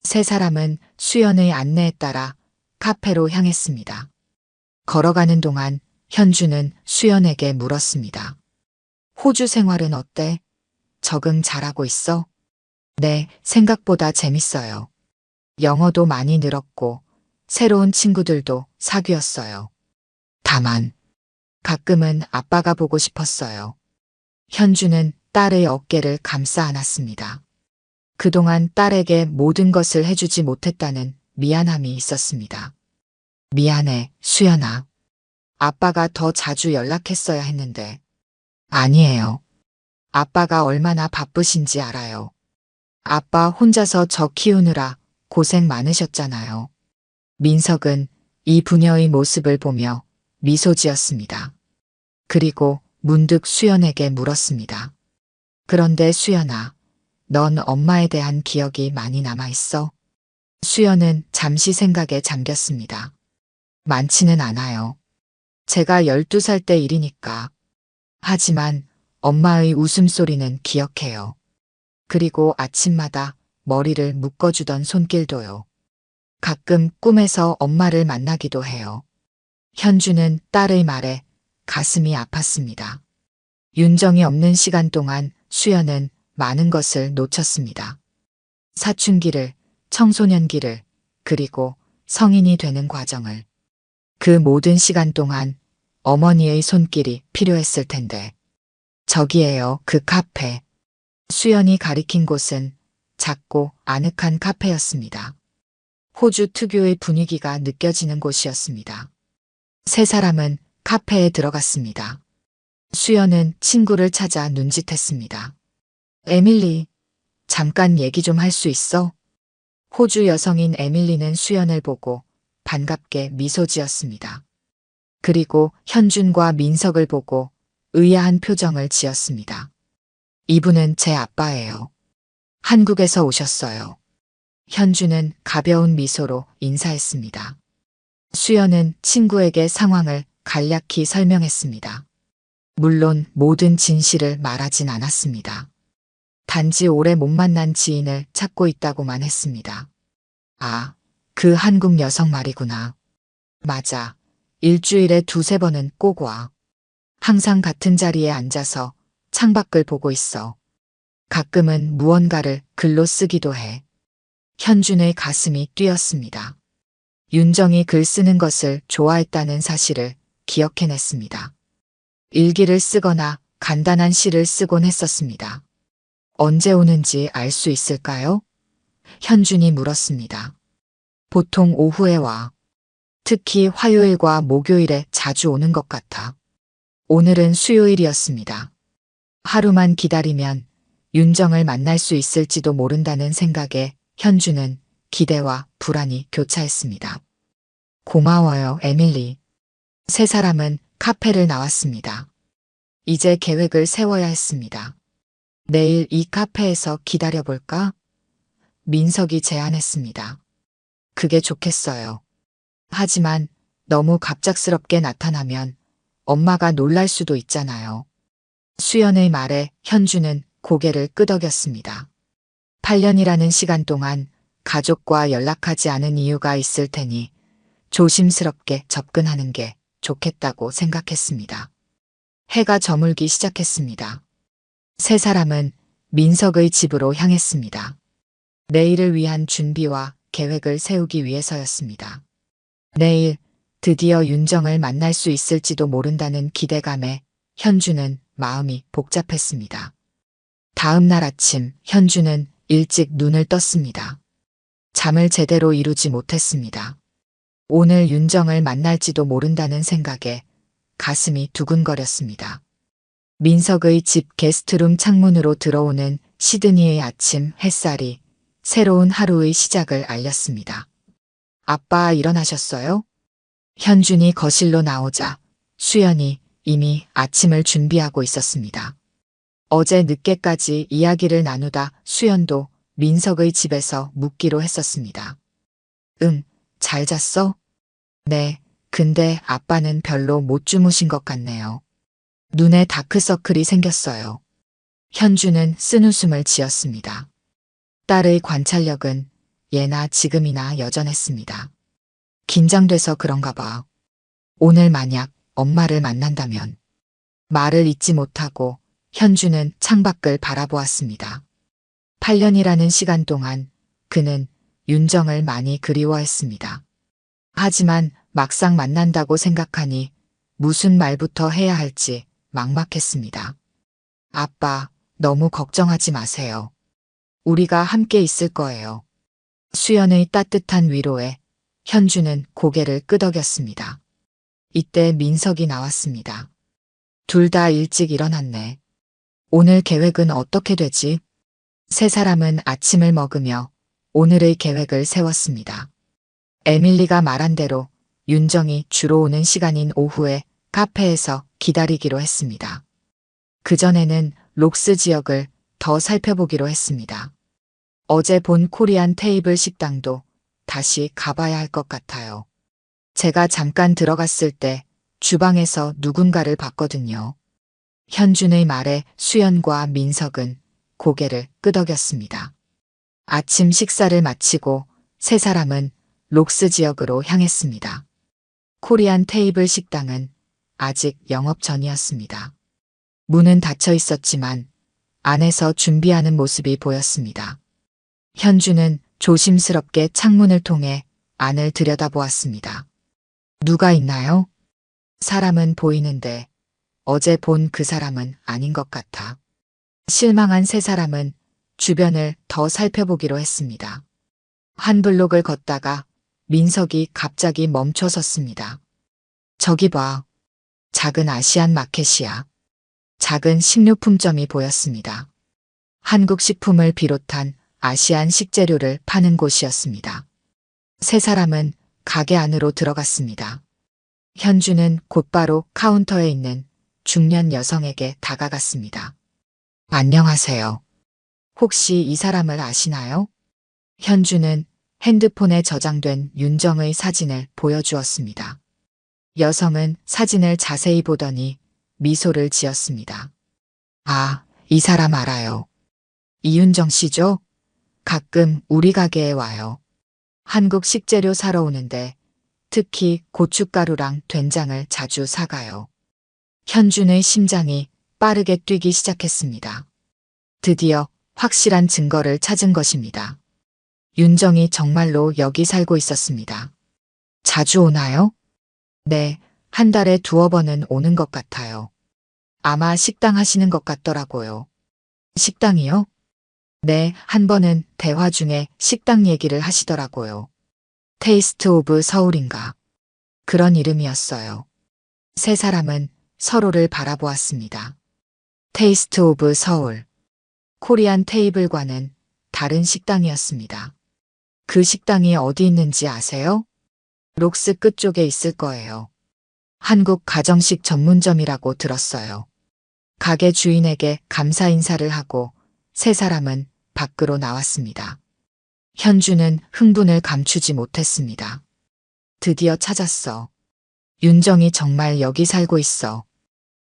세 사람은 수연의 안내에 따라 카페로 향했습니다. 걸어가는 동안 현주는 수연에게 물었습니다. 호주 생활은 어때? 적응 잘하고 있어? 네, 생각보다 재밌어요. 영어도 많이 늘었고 새로운 친구들도 사귀었어요. 다만 가끔은 아빠가 보고 싶었어요. 현주는 딸의 어깨를 감싸 안았습니다. 그동안 딸에게 모든 것을 해주지 못했다는 미안함이 있었습니다. 미안해, 수연아. 아빠가 더 자주 연락했어야 했는데. 아니에요. 아빠가 얼마나 바쁘신지 알아요. 아빠 혼자서 저 키우느라 고생 많으셨잖아요. 민석은 이 부녀의 모습을 보며 미소 지었습니다. 그리고 문득 수연에게 물었습니다. 그런데 수연아, 넌 엄마에 대한 기억이 많이 남아있어? 수연은 잠시 생각에 잠겼습니다. 많지는 않아요. 제가 12살 때 일이니까. 하지만 엄마의 웃음소리는 기억해요. 그리고 아침마다 머리를 묶어주던 손길도요. 가끔 꿈에서 엄마를 만나기도 해요. 현주는 딸의 말에 가슴이 아팠습니다. 윤정이 없는 시간 동안 수연은 많은 것을 놓쳤습니다. 사춘기를, 청소년기를, 그리고 성인이 되는 과정을. 그 모든 시간 동안 어머니의 손길이 필요했을 텐데. 저기에요, 그 카페. 수연이 가리킨 곳은 작고 아늑한 카페였습니다. 호주 특유의 분위기가 느껴지는 곳이었습니다. 세 사람은 카페에 들어갔습니다. 수연은 친구를 찾아 눈짓했습니다. 에밀리, 잠깐 얘기 좀 할 수 있어? 호주 여성인 에밀리는 수연을 보고 반갑게 미소 지었습니다. 그리고 현준과 민석을 보고 의아한 표정을 지었습니다. 이분은 제 아빠예요. 한국에서 오셨어요. 현준은 가벼운 미소로 인사했습니다. 수연은 친구에게 상황을 간략히 설명했습니다. 물론 모든 진실을 말하진 않았습니다. 단지 오래 못 만난 지인을 찾고 있다고만 했습니다. 아, 그 한국 여성 말이구나. 맞아. 일주일에 두세 번은 꼭 와. 항상 같은 자리에 앉아서 창밖을 보고 있어. 가끔은 무언가를 글로 쓰기도 해. 현준의 가슴이 뛰었습니다. 윤정이 글 쓰는 것을 좋아했다는 사실을 기억해냈습니다. 일기를 쓰거나 간단한 시를 쓰곤 했었습니다. 언제 오는지 알 수 있을까요? 현준이 물었습니다. 보통 오후에 와. 특히 화요일과 목요일에 자주 오는 것 같아. 오늘은 수요일이었습니다. 하루만 기다리면 윤정을 만날 수 있을지도 모른다는 생각에 현주는 기대와 불안이 교차했습니다. 고마워요, 에밀리. 세 사람은 카페를 나왔습니다. 이제 계획을 세워야 했습니다. 내일 이 카페에서 기다려볼까? 민석이 제안했습니다. 그게 좋겠어요. 하지만 너무 갑작스럽게 나타나면 엄마가 놀랄 수도 있잖아요. 수연의 말에 현주는 고개를 끄덕였습니다. 8년이라는 시간 동안 가족과 연락하지 않은 이유가 있을 테니 조심스럽게 접근하는 게 좋겠다고 생각했습니다. 해가 저물기 시작했습니다. 세 사람은 민석의 집으로 향했습니다. 내일을 위한 준비와 계획을 세우기 위해서였습니다. 내일 드디어 윤정을 만날 수 있을지도 모른다는 기대감에 현주는 마음이 복잡했습니다. 다음 날 아침 현주는 일찍 눈을 떴습니다. 잠을 제대로 이루지 못했습니다. 오늘 윤정을 만날지도 모른다는 생각에 가슴이 두근거렸습니다. 민석의 집 게스트룸 창문으로 들어오는 시드니의 아침 햇살이 새로운 하루의 시작을 알렸습니다. 아빠 일어나셨어요? 현준이 거실로 나오자 수연이 이미 아침을 준비하고 있었습니다. 어제 늦게까지 이야기를 나누다 수연도 민석의 집에서 묵기로 했었습니다. 응, 잘 잤어? 네, 근데 아빠는 별로 못 주무신 것 같네요. 눈에 다크서클이 생겼어요. 현주는 쓴웃음을 지었습니다. 딸의 관찰력은 예나 지금이나 여전했습니다. 긴장돼서 그런가 봐. 오늘 만약 엄마를 만난다면. 말을 잇지 못하고 현주는 창밖을 바라보았습니다. 8년이라는 시간 동안 그는 윤정을 많이 그리워했습니다. 하지만 막상 만난다고 생각하니 무슨 말부터 해야 할지 막막했습니다. 아빠, 너무 걱정하지 마세요. 우리가 함께 있을 거예요. 수연의 따뜻한 위로에 현주는 고개를 끄덕였습니다. 이때 민석이 나왔습니다. 둘 다 일찍 일어났네. 오늘 계획은 어떻게 되지? 세 사람은 아침을 먹으며 오늘의 계획을 세웠습니다. 에밀리가 말한 대로 윤정이 주로 오는 시간인 오후에 카페에서 기다리기로 했습니다. 그전에는 록스 지역을 더 살펴보기로 했습니다. 어제 본 코리안 테이블 식당도 다시 가봐야 할 것 같아요. 제가 잠깐 들어갔을 때 주방에서 누군가를 봤거든요. 현준의 말에 수연과 민석은 고개를 끄덕였습니다. 아침 식사를 마치고 세 사람은 록스 지역으로 향했습니다. 코리안 테이블 식당은 아직 영업 전이었습니다. 문은 닫혀 있었지만 안에서 준비하는 모습이 보였습니다. 현주는 조심스럽게 창문을 통해 안을 들여다보았습니다. 누가 있나요? 사람은 보이는데 어제 본 그 사람은 아닌 것 같아. 실망한 세 사람은 주변을 더 살펴보기로 했습니다. 한 블록을 걷다가 민석이 갑자기 멈춰 섰습니다. 저기 봐. 작은 아시안 마켓이야. 작은 식료품점이 보였습니다. 한국 식품을 비롯한 아시안 식재료를 파는 곳이었습니다. 세 사람은 가게 안으로 들어갔습니다. 현주는 곧바로 카운터에 있는 중년 여성에게 다가갔습니다. 안녕하세요. 혹시 이 사람을 아시나요? 현주는 핸드폰에 저장된 윤정의 사진을 보여주었습니다. 여성은 사진을 자세히 보더니 미소를 지었습니다. 아, 이 사람 알아요. 이윤정 씨죠? 가끔 우리 가게에 와요. 한국 식재료 사러 오는데 특히 고춧가루랑 된장을 자주 사가요. 현준의 심장이 빠르게 뛰기 시작했습니다. 드디어 확실한 증거를 찾은 것입니다. 윤정이 정말로 여기 살고 있었습니다. 자주 오나요? 네, 한 달에 두어 번은 오는 것 같아요. 아마 식당 하시는 것 같더라고요. 식당이요? 네, 한 번은 대화 중에 식당 얘기를 하시더라고요. 테이스트 오브 서울인가. 그런 이름이었어요. 세 사람은 서로를 바라보았습니다. 테이스트 오브 서울. 코리안 테이블과는 다른 식당이었습니다. 그 식당이 어디 있는지 아세요? 록스 끝쪽에 있을 거예요. 한국 가정식 전문점이라고 들었어요. 가게 주인에게 감사 인사를 하고 세 사람은 밖으로 나왔습니다. 현주는 흥분을 감추지 못했습니다. 드디어 찾았어. 윤정이 정말 여기 살고 있어.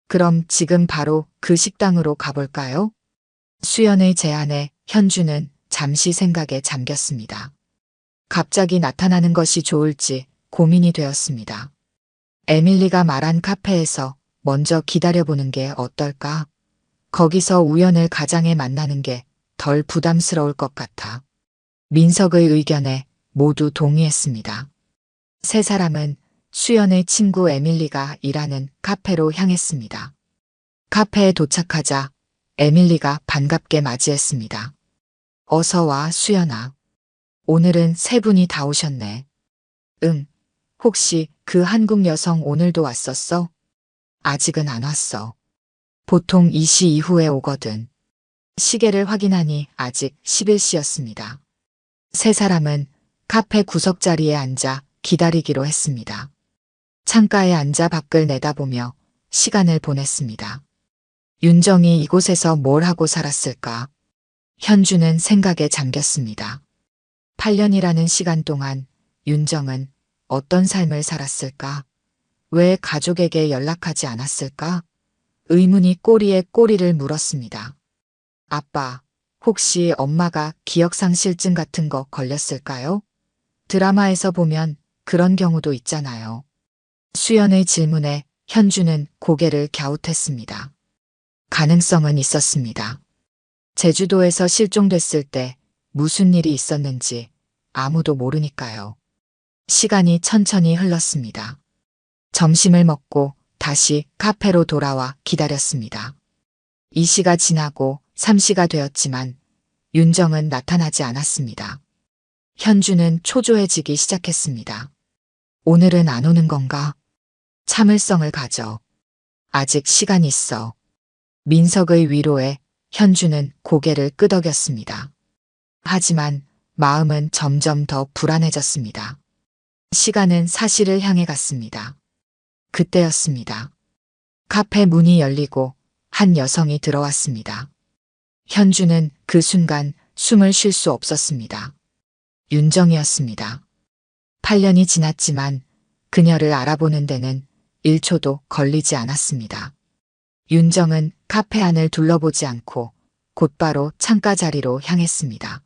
그럼 지금 바로 그 식당으로 가볼까요? 수연의 제안에 현주는 잠시 생각에 잠겼습니다. 갑자기 나타나는 것이 좋을지 고민이 되었습니다. 에밀리가 말한 카페에서 먼저 기다려보는 게 어떨까? 거기서 우연을 가장에 만나는 게 덜 부담스러울 것 같아. 민석의 의견에 모두 동의했습니다. 세 사람은 수연의 친구 에밀리가 일하는 카페로 향했습니다. 카페에 도착하자 에밀리가 반갑게 맞이했습니다. 어서 와, 수연아. 오늘은 세 분이 다 오셨네. 응. 혹시 그 한국 여성 오늘도 왔었어? 아직은 안 왔어. 보통 이 시 이후에 오거든. 시계를 확인하니 아직 11시였습니다. 세 사람은 카페 구석자리에 앉아 기다리기로 했습니다. 창가에 앉아 밖을 내다보며 시간을 보냈습니다. 윤정이 이곳에서 뭘 하고 살았을까? 현주는 생각에 잠겼습니다. 8년이라는 시간 동안 윤정은 어떤 삶을 살았을까? 왜 가족에게 연락하지 않았을까? 의문이 꼬리에 꼬리를 물었습니다. 아빠, 혹시 엄마가 기억상실증 같은 거 걸렸을까요? 드라마에서 보면 그런 경우도 있잖아요. 수연의 질문에 현주는 고개를 갸웃했습니다. 가능성은 있었습니다. 제주도에서 실종됐을 때 무슨 일이 있었는지 아무도 모르니까요. 시간이 천천히 흘렀습니다. 점심을 먹고 다시 카페로 돌아와 기다렸습니다. 2시가 지나고 3시가 되었지만 윤정은 나타나지 않았습니다. 현주는 초조해지기 시작했습니다. 오늘은 안 오는 건가? 참을성을 가져. 아직 시간 있어. 민석의 위로에 현주는 고개를 끄덕였습니다. 하지만 마음은 점점 더 불안해졌습니다. 시간은 사실을 향해 갔습니다. 그때였습니다. 카페 문이 열리고 한 여성이 들어왔습니다. 현주는 그 순간 숨을 쉴 수 없었습니다. 윤정이었습니다. 8년이 지났지만 그녀를 알아보는 데는 1초도 걸리지 않았습니다. 윤정은 카페 안을 둘러보지 않고 곧바로 창가 자리로 향했습니다.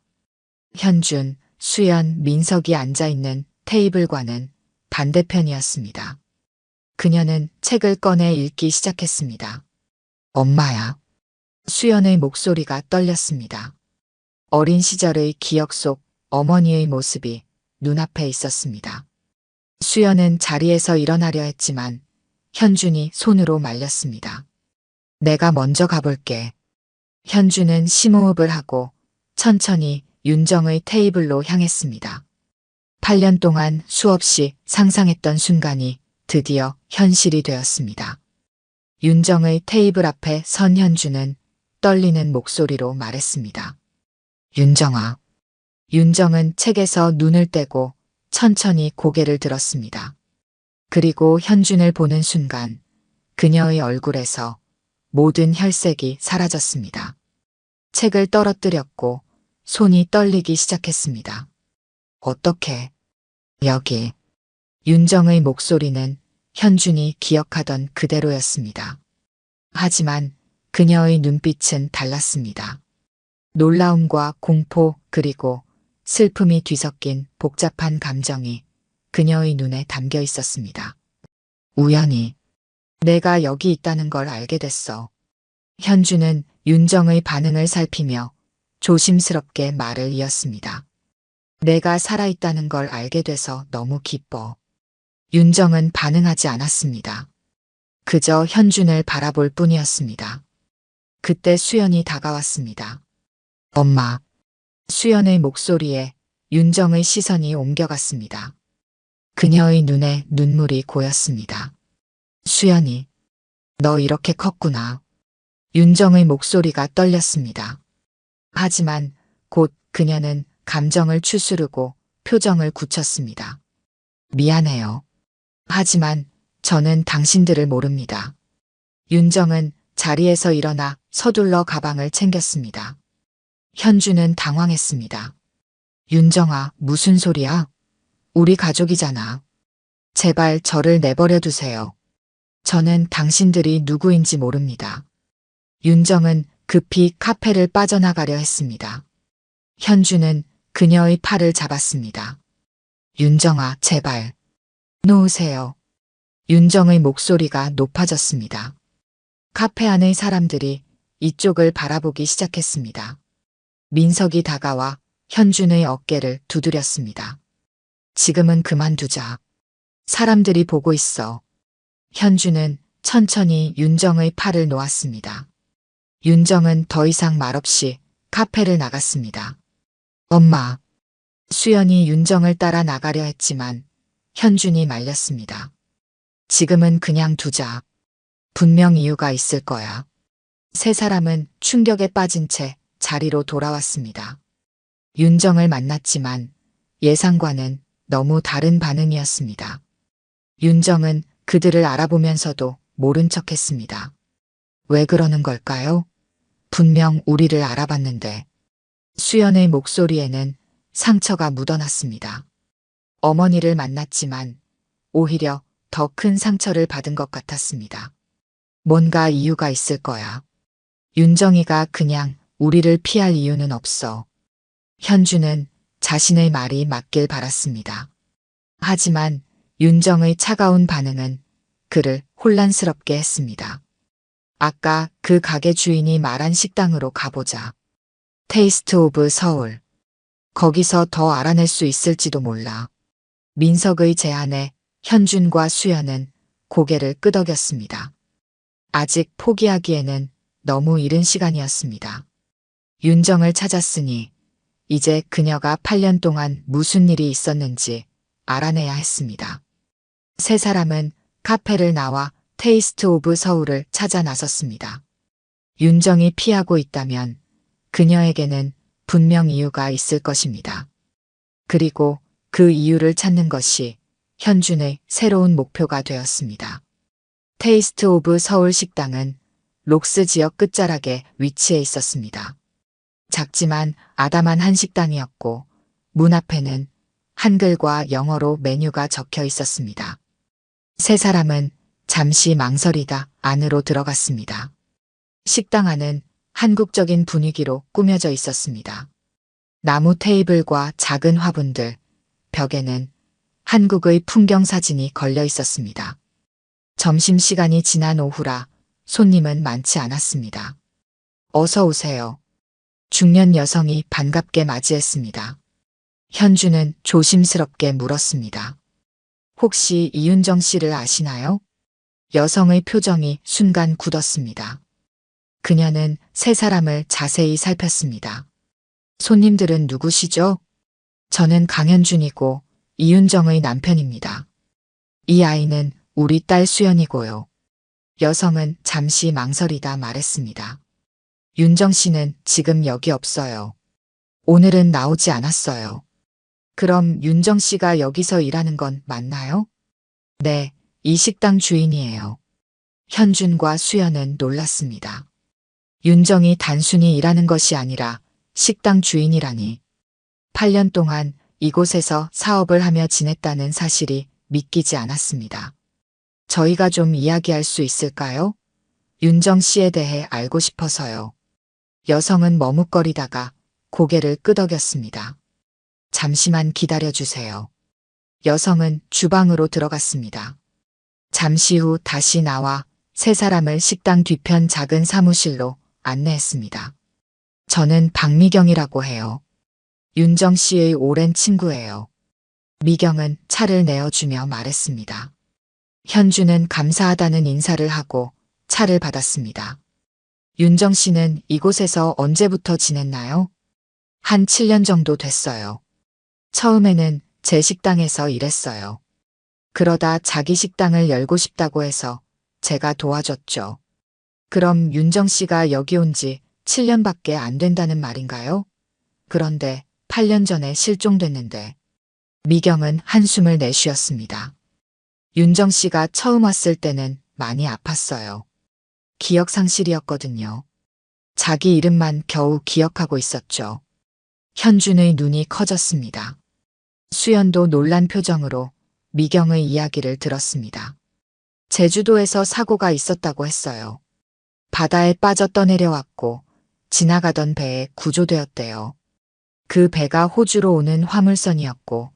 현준, 수연, 민석이 앉아있는 테이블과는 반대편이었습니다. 그녀는 책을 꺼내 읽기 시작했습니다. 엄마야. 수연의 목소리가 떨렸습니다. 어린 시절의 기억 속 어머니의 모습이 눈앞에 있었습니다. 수연은 자리에서 일어나려 했지만 현준이 손으로 말렸습니다. 내가 먼저 가볼게. 현준은 심호흡을 하고 천천히 윤정의 테이블로 향했습니다. 8년 동안 수없이 상상했던 순간이 드디어 현실이 되었습니다. 윤정의 테이블 앞에 선 현주는 떨리는 목소리로 말했습니다. 윤정아. 윤정은 책에서 눈을 떼고 천천히 고개를 들었습니다. 그리고 현준을 보는 순간 그녀의 얼굴에서 모든 혈색이 사라졌습니다. 책을 떨어뜨렸고 손이 떨리기 시작했습니다. 어떻게? 여기. 윤정의 목소리는 현준이 기억하던 그대로였습니다. 하지만 그녀의 눈빛은 달랐습니다. 놀라움과 공포 그리고 슬픔이 뒤섞인 복잡한 감정이 그녀의 눈에 담겨 있었습니다. 우연히 내가 여기 있다는 걸 알게 됐어. 현주는 윤정의 반응을 살피며 조심스럽게 말을 이었습니다. 내가 살아있다는 걸 알게 돼서 너무 기뻐. 윤정은 반응하지 않았습니다. 그저 현준을 바라볼 뿐이었습니다. 그때 수연이 다가왔습니다. 엄마. 수연의 목소리에 윤정의 시선이 옮겨갔습니다. 그녀의 눈에 눈물이 고였습니다. 수연이, 너 이렇게 컸구나. 윤정의 목소리가 떨렸습니다. 하지만 곧 그녀는 감정을 추스르고 표정을 굳혔습니다. 미안해요. 하지만 저는 당신들을 모릅니다. 윤정은 자리에서 일어나 서둘러 가방을 챙겼습니다. 현주는 당황했습니다. 윤정아, 무슨 소리야? 우리 가족이잖아. 제발 저를 내버려 두세요. 저는 당신들이 누구인지 모릅니다. 윤정은 급히 카페를 빠져나가려 했습니다. 현주는 그녀의 팔을 잡았습니다. 윤정아, 제발. 놓으세요. 윤정의 목소리가 높아졌습니다. 카페 안의 사람들이 이쪽을 바라보기 시작했습니다. 민석이 다가와 현준의 어깨를 두드렸습니다. 지금은 그만두자. 사람들이 보고 있어. 현준은 천천히 윤정의 팔을 놓았습니다. 윤정은 더 이상 말없이 카페를 나갔습니다. 엄마. 수연이 윤정을 따라 나가려 했지만 현준이 말렸습니다. 지금은 그냥 두자. 분명 이유가 있을 거야. 세 사람은 충격에 빠진 채 자리로 돌아왔습니다. 윤정을 만났지만 예상과는 너무 다른 반응이었습니다. 윤정은 그들을 알아보면서도 모른 척했습니다. 왜 그러는 걸까요? 분명 우리를 알아봤는데. 수연의 목소리에는 상처가 묻어났습니다. 어머니를 만났지만 오히려 더 큰 상처를 받은 것 같았습니다. 뭔가 이유가 있을 거야. 윤정이가 그냥 우리를 피할 이유는 없어. 현주는 자신의 말이 맞길 바랐습니다. 하지만 윤정의 차가운 반응은 그를 혼란스럽게 했습니다. 아까 그 가게 주인이 말한 식당으로 가보자. 테이스트 오브 서울. 거기서 더 알아낼 수 있을지도 몰라. 민석의 제안에 현준과 수연은 고개를 끄덕였습니다. 아직 포기하기에는 너무 이른 시간이었습니다. 윤정을 찾았으니 이제 그녀가 8년 동안 무슨 일이 있었는지 알아내야 했습니다. 세 사람은 카페를 나와 테이스트 오브 서울을 찾아 나섰습니다. 윤정이 피하고 있다면 그녀에게는 분명 이유가 있을 것입니다. 그리고 그 이유를 찾는 것이 현준의 새로운 목표가 되었습니다. 테이스트 오브 서울 식당은 록스 지역 끝자락에 위치해 있었습니다. 작지만 아담한 한 식당이었고 문 앞에는 한글과 영어로 메뉴가 적혀 있었습니다. 세 사람은 잠시 망설이다 안으로 들어갔습니다. 식당 안은 한국적인 분위기로 꾸며져 있었습니다. 나무 테이블과 작은 화분들, 벽에는 한국의 풍경 사진이 걸려 있었습니다. 점심시간이 지난 오후라 손님은 많지 않았습니다. 어서 오세요. 중년 여성이 반갑게 맞이했습니다. 현주는 조심스럽게 물었습니다. 혹시 이윤정 씨를 아시나요? 여성의 표정이 순간 굳었습니다. 그녀는 세 사람을 자세히 살폈습니다. 손님들은 누구시죠? 저는 강현준이고 이윤정의 남편입니다. 이 아이는 우리 딸 수연이고요. 여성은 잠시 망설이다 말했습니다. 윤정 씨는 지금 여기 없어요. 오늘은 나오지 않았어요. 그럼 윤정 씨가 여기서 일하는 건 맞나요? 네, 이 식당 주인이에요. 현준과 수연은 놀랐습니다. 윤정이 단순히 일하는 것이 아니라 식당 주인이라니. 8년 동안 이곳에서 사업을 하며 지냈다는 사실이 믿기지 않았습니다. 저희가 좀 이야기할 수 있을까요? 윤정 씨에 대해 알고 싶어서요. 여성은 머뭇거리다가 고개를 끄덕였습니다. 잠시만 기다려주세요. 여성은 주방으로 들어갔습니다. 잠시 후 다시 나와 세 사람을 식당 뒤편 작은 사무실로 안내했습니다. 저는 박미경이라고 해요. 윤정 씨의 오랜 친구예요. 미경은 차를 내어주며 말했습니다. 현주는 감사하다는 인사를 하고 차를 받았습니다. 윤정 씨는 이곳에서 언제부터 지냈나요? 한 7년 정도 됐어요. 처음에는 제 식당에서 일했어요. 그러다 자기 식당을 열고 싶다고 해서 제가 도와줬죠. 그럼 윤정 씨가 여기 온 지 7년밖에 안 된다는 말인가요? 그런데 8년 전에 실종됐는데. 미경은 한숨을 내쉬었습니다. 윤정 씨가 처음 왔을 때는 많이 아팠어요. 기억 상실이었거든요. 자기 이름만 겨우 기억하고 있었죠. 현준의 눈이 커졌습니다. 수연도 놀란 표정으로 미경의 이야기를 들었습니다. 제주도에서 사고가 있었다고 했어요. 바다에 빠져 떠내려왔고 지나가던 배에 구조되었대요. 그 배가 호주로 오는 화물선이었고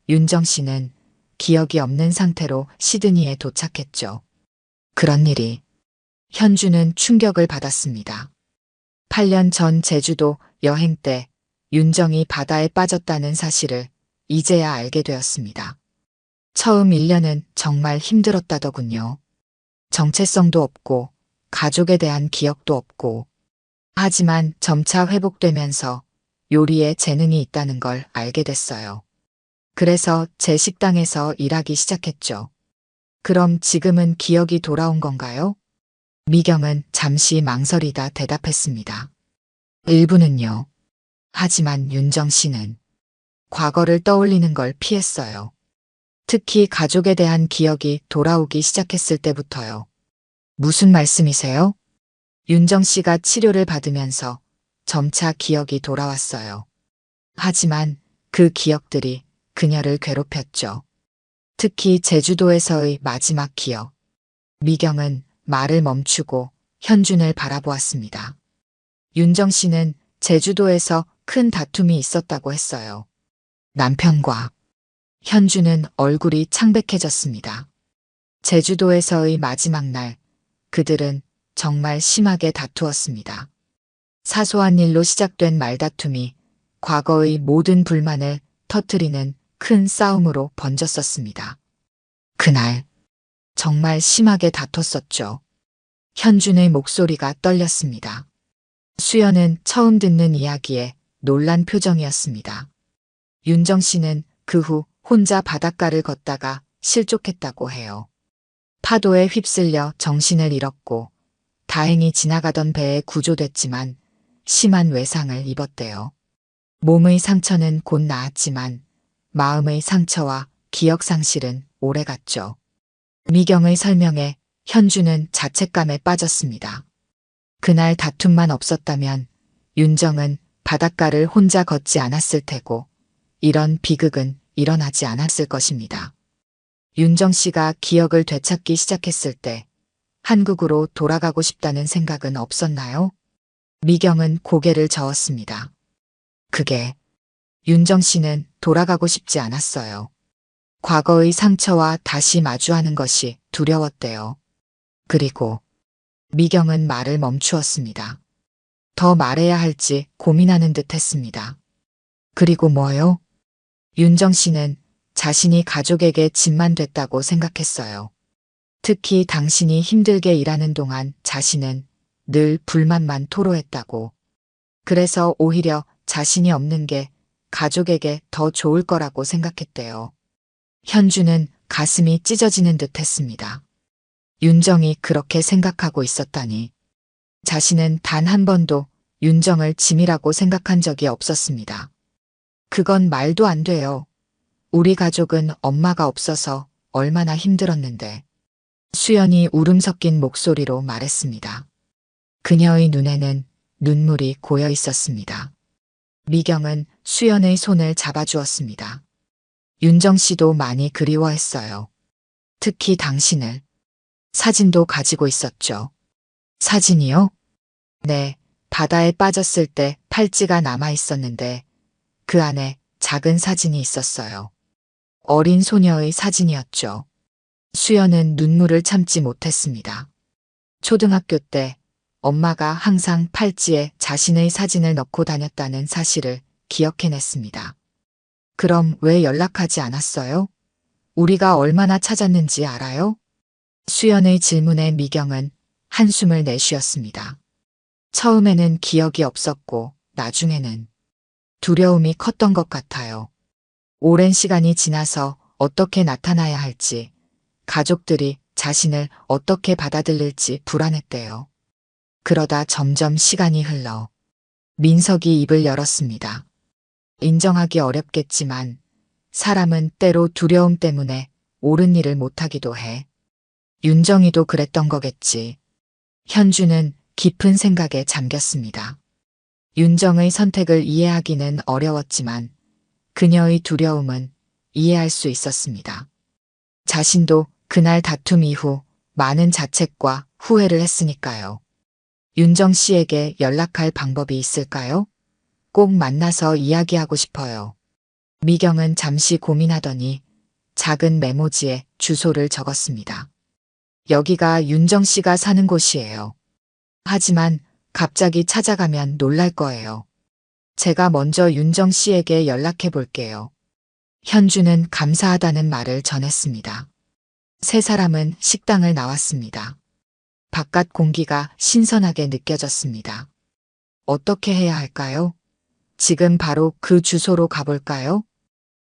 윤정 씨는 기억이 없는 상태로 시드니에 도착했죠. 그런 일이. 현주는 충격을 받았습니다. 8년 전 제주도 여행 때 윤정이 바다에 빠졌다는 사실을 이제야 알게 되었습니다. 처음 1년은 정말 힘들었다더군요. 정체성도 없고 가족에 대한 기억도 없고. 하지만 점차 회복되면서 요리에 재능이 있다는 걸 알게 됐어요. 그래서 제 식당에서 일하기 시작했죠. 그럼 지금은 기억이 돌아온 건가요? 미경은 잠시 망설이다 대답했습니다. 일부는요. 하지만 윤정 씨는 과거를 떠올리는 걸 피했어요. 특히 가족에 대한 기억이 돌아오기 시작했을 때부터요. 무슨 말씀이세요? 윤정 씨가 치료를 받으면서 점차 기억이 돌아왔어요. 하지만 그 기억들이 그녀를 괴롭혔죠. 특히 제주도에서의 마지막 기억. 미경은 말을 멈추고 현준을 바라보았습니다. 윤정 씨는 제주도에서 큰 다툼이 있었다고 했어요. 남편과. 현준은 얼굴이 창백해졌습니다. 제주도에서의 마지막 날, 그들은 정말 심하게 다투었습니다. 사소한 일로 시작된 말다툼이 과거의 모든 불만을 터뜨리는 큰 싸움으로 번졌었습니다. 그날 정말 심하게 다퉜었죠. 현준의 목소리가 떨렸습니다. 수연은 처음 듣는 이야기에 놀란 표정이었습니다. 윤정 씨는 그 후 혼자 바닷가를 걷다가 실족했다고 해요. 파도에 휩쓸려 정신을 잃었고 다행히 지나가던 배에 구조됐지만 심한 외상을 입었대요. 몸의 상처는 곧 나았지만 마음의 상처와 기억 상실은 오래갔죠. 미경의 설명에 현주는 자책감에 빠졌습니다. 그날 다툼만 없었다면 윤정은 바닷가를 혼자 걷지 않았을 테고 이런 비극은 일어나지 않았을 것입니다. 윤정 씨가 기억을 되찾기 시작했을 때 한국으로 돌아가고 싶다는 생각은 없었나요? 미경은 고개를 저었습니다. 그게 윤정 씨는 돌아가고 싶지 않았어요. 과거의 상처와 다시 마주하는 것이 두려웠대요. 그리고 미경은 말을 멈추었습니다. 더 말해야 할지 고민하는 듯 했습니다. 그리고 뭐요? 윤정 씨는 자신이 가족에게 짐만 됐다고 생각했어요. 특히 당신이 힘들게 일하는 동안 자신은 늘 불만만 토로했다고. 그래서 오히려 자신이 없는 게 가족에게 더 좋을 거라고 생각했대요. 현주는 가슴이 찢어지는 듯 했습니다. 윤정이 그렇게 생각하고 있었다니. 자신은 단 한 번도 윤정을 짐이라고 생각한 적이 없었습니다. 그건 말도 안 돼요. 우리 가족은 엄마가 없어서 얼마나 힘들었는데. 수연이 울음 섞인 목소리로 말했습니다. 그녀의 눈에는 눈물이 고여 있었습니다. 미경은 수연의 손을 잡아주었습니다. 윤정 씨도 많이 그리워했어요. 특히 당신을. 사진도 가지고 있었죠. 사진이요? 네, 바다에 빠졌을 때 팔찌가 남아 있었는데 그 안에 작은 사진이 있었어요. 어린 소녀의 사진이었죠. 수연은 눈물을 참지 못했습니다. 초등학교 때 엄마가 항상 팔찌에 자신의 사진을 넣고 다녔다는 사실을 기억해냈습니다. 그럼 왜 연락하지 않았어요? 우리가 얼마나 찾았는지 알아요? 수연의 질문에 미경은 한숨을 내쉬었습니다. 처음에는 기억이 없었고 나중에는 두려움이 컸던 것 같아요. 오랜 시간이 지나서 어떻게 나타나야 할지, 가족들이 자신을 어떻게 받아들일지 불안했대요. 그러다 점점 시간이 흘러 민석이 입을 열었습니다. 인정하기 어렵겠지만 사람은 때로 두려움 때문에 옳은 일을 못하기도 해. 윤정이도 그랬던 거겠지. 현주는 깊은 생각에 잠겼습니다. 윤정의 선택을 이해하기는 어려웠지만 그녀의 두려움은 이해할 수 있었습니다. 자신도 그날 다툼 이후 많은 자책과 후회를 했으니까요. 윤정 씨에게 연락할 방법이 있을까요? 꼭 만나서 이야기하고 싶어요. 미경은 잠시 고민하더니 작은 메모지에 주소를 적었습니다. 여기가 윤정 씨가 사는 곳이에요. 하지만 갑자기 찾아가면 놀랄 거예요. 제가 먼저 윤정 씨에게 연락해 볼게요. 현주는 감사하다는 말을 전했습니다. 세 사람은 식당을 나왔습니다. 바깥 공기가 신선하게 느껴졌습니다. 어떻게 해야 할까요? 지금 바로 그 주소로 가볼까요?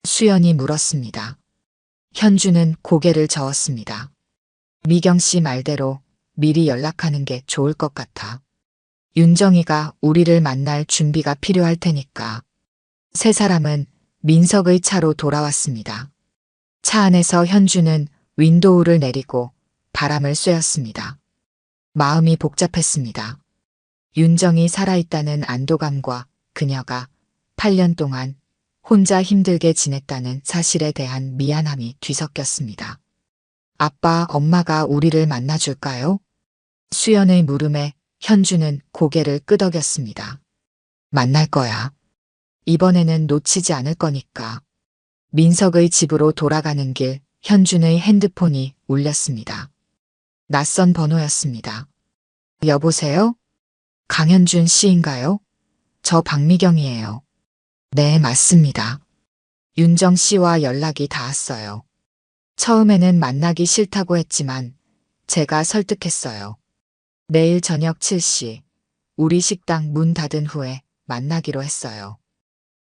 수연이 물었습니다. 현주는 고개를 저었습니다. 미경 씨 말대로 미리 연락하는 게 좋을 것 같아. 윤정이가 우리를 만날 준비가 필요할 테니까. 세 사람은 민석의 차로 돌아왔습니다. 차 안에서 현주는 윈도우를 내리고 바람을 쐬었습니다. 마음이 복잡했습니다. 윤정이 살아있다는 안도감과 그녀가 8년 동안 혼자 힘들게 지냈다는 사실에 대한 미안함이 뒤섞였습니다. 아빠, 엄마가 우리를 만나줄까요? 수연의 물음에 현주는 고개를 끄덕였습니다. 만날 거야. 이번에는 놓치지 않을 거니까. 민석의 집으로 돌아가는 길 현준의 핸드폰이 울렸습니다. 낯선 번호였습니다. 여보세요? 강현준 씨인가요? 저 박미경이에요. 네, 맞습니다. 윤정 씨와 연락이 닿았어요. 처음에는 만나기 싫다고 했지만 제가 설득했어요. 내일 저녁 7시 우리 식당 문 닫은 후에 만나기로 했어요.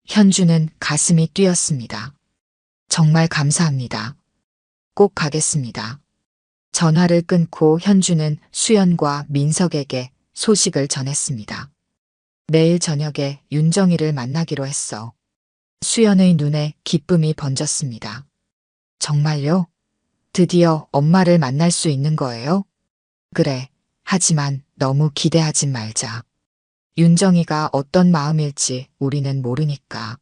현주는 가슴이 뛰었습니다. 정말 감사합니다. 꼭 가겠습니다. 전화를 끊고 현주는 수연과 민석에게 소식을 전했습니다. 내일 저녁에 윤정이를 만나기로 했어. 수연의 눈에 기쁨이 번졌습니다. 정말요? 드디어 엄마를 만날 수 있는 거예요? 그래. 하지만 너무 기대하진 말자. 윤정이가 어떤 마음일지 우리는 모르니까.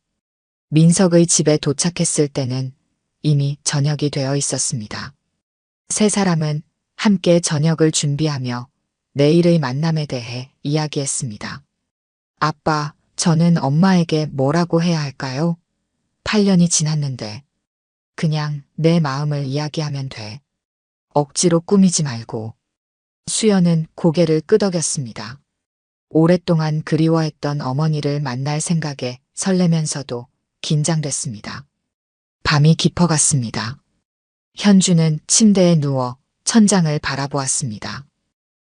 민석의 집에 도착했을 때는 이미 저녁이 되어 있었습니다. 세 사람은 함께 저녁을 준비하며 내일의 만남에 대해 이야기했습니다. 아빠, 저는 엄마에게 뭐라고 해야 할까요? 8년이 지났는데. 그냥 내 마음을 이야기하면 돼. 억지로 꾸미지 말고. 수연은 고개를 끄덕였습니다. 오랫동안 그리워했던 어머니를 만날 생각에 설레면서도 긴장됐습니다. 밤이 깊어갔습니다. 현주는 침대에 누워 천장을 바라보았습니다.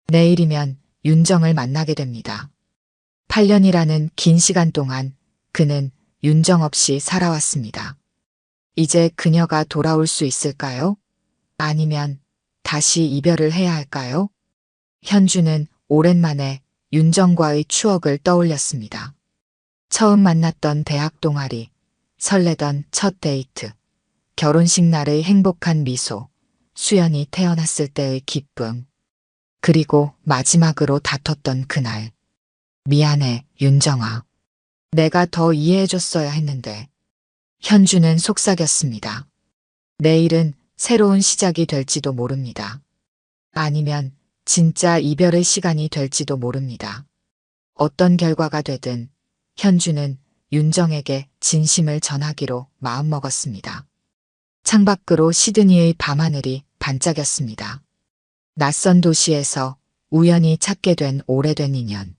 내일이면 윤정을 만나게 됩니다. 8년이라는 긴 시간 동안 그는 윤정 없이 살아왔습니다. 이제 그녀가 돌아올 수 있을까요? 아니면 다시 이별을 해야 할까요? 현주는 오랜만에 윤정과의 추억을 떠올렸습니다. 처음 만났던 대학 동아리, 설레던 첫 데이트, 결혼식 날의 행복한 미소, 수연이 태어났을 때의 기쁨, 그리고 마지막으로 다퉜던 그날. 미안해, 윤정아. 내가 더 이해해줬어야 했는데. 현주는 속삭였습니다. 내일은 새로운 시작이 될지도 모릅니다. 아니면 진짜 이별의 시간이 될지도 모릅니다. 어떤 결과가 되든 현주는 윤정에게 진심을 전하기로 마음먹었습니다. 창밖으로 시드니의 밤하늘이 반짝였습니다. 낯선 도시에서 우연히 찾게 된 오래된 인연.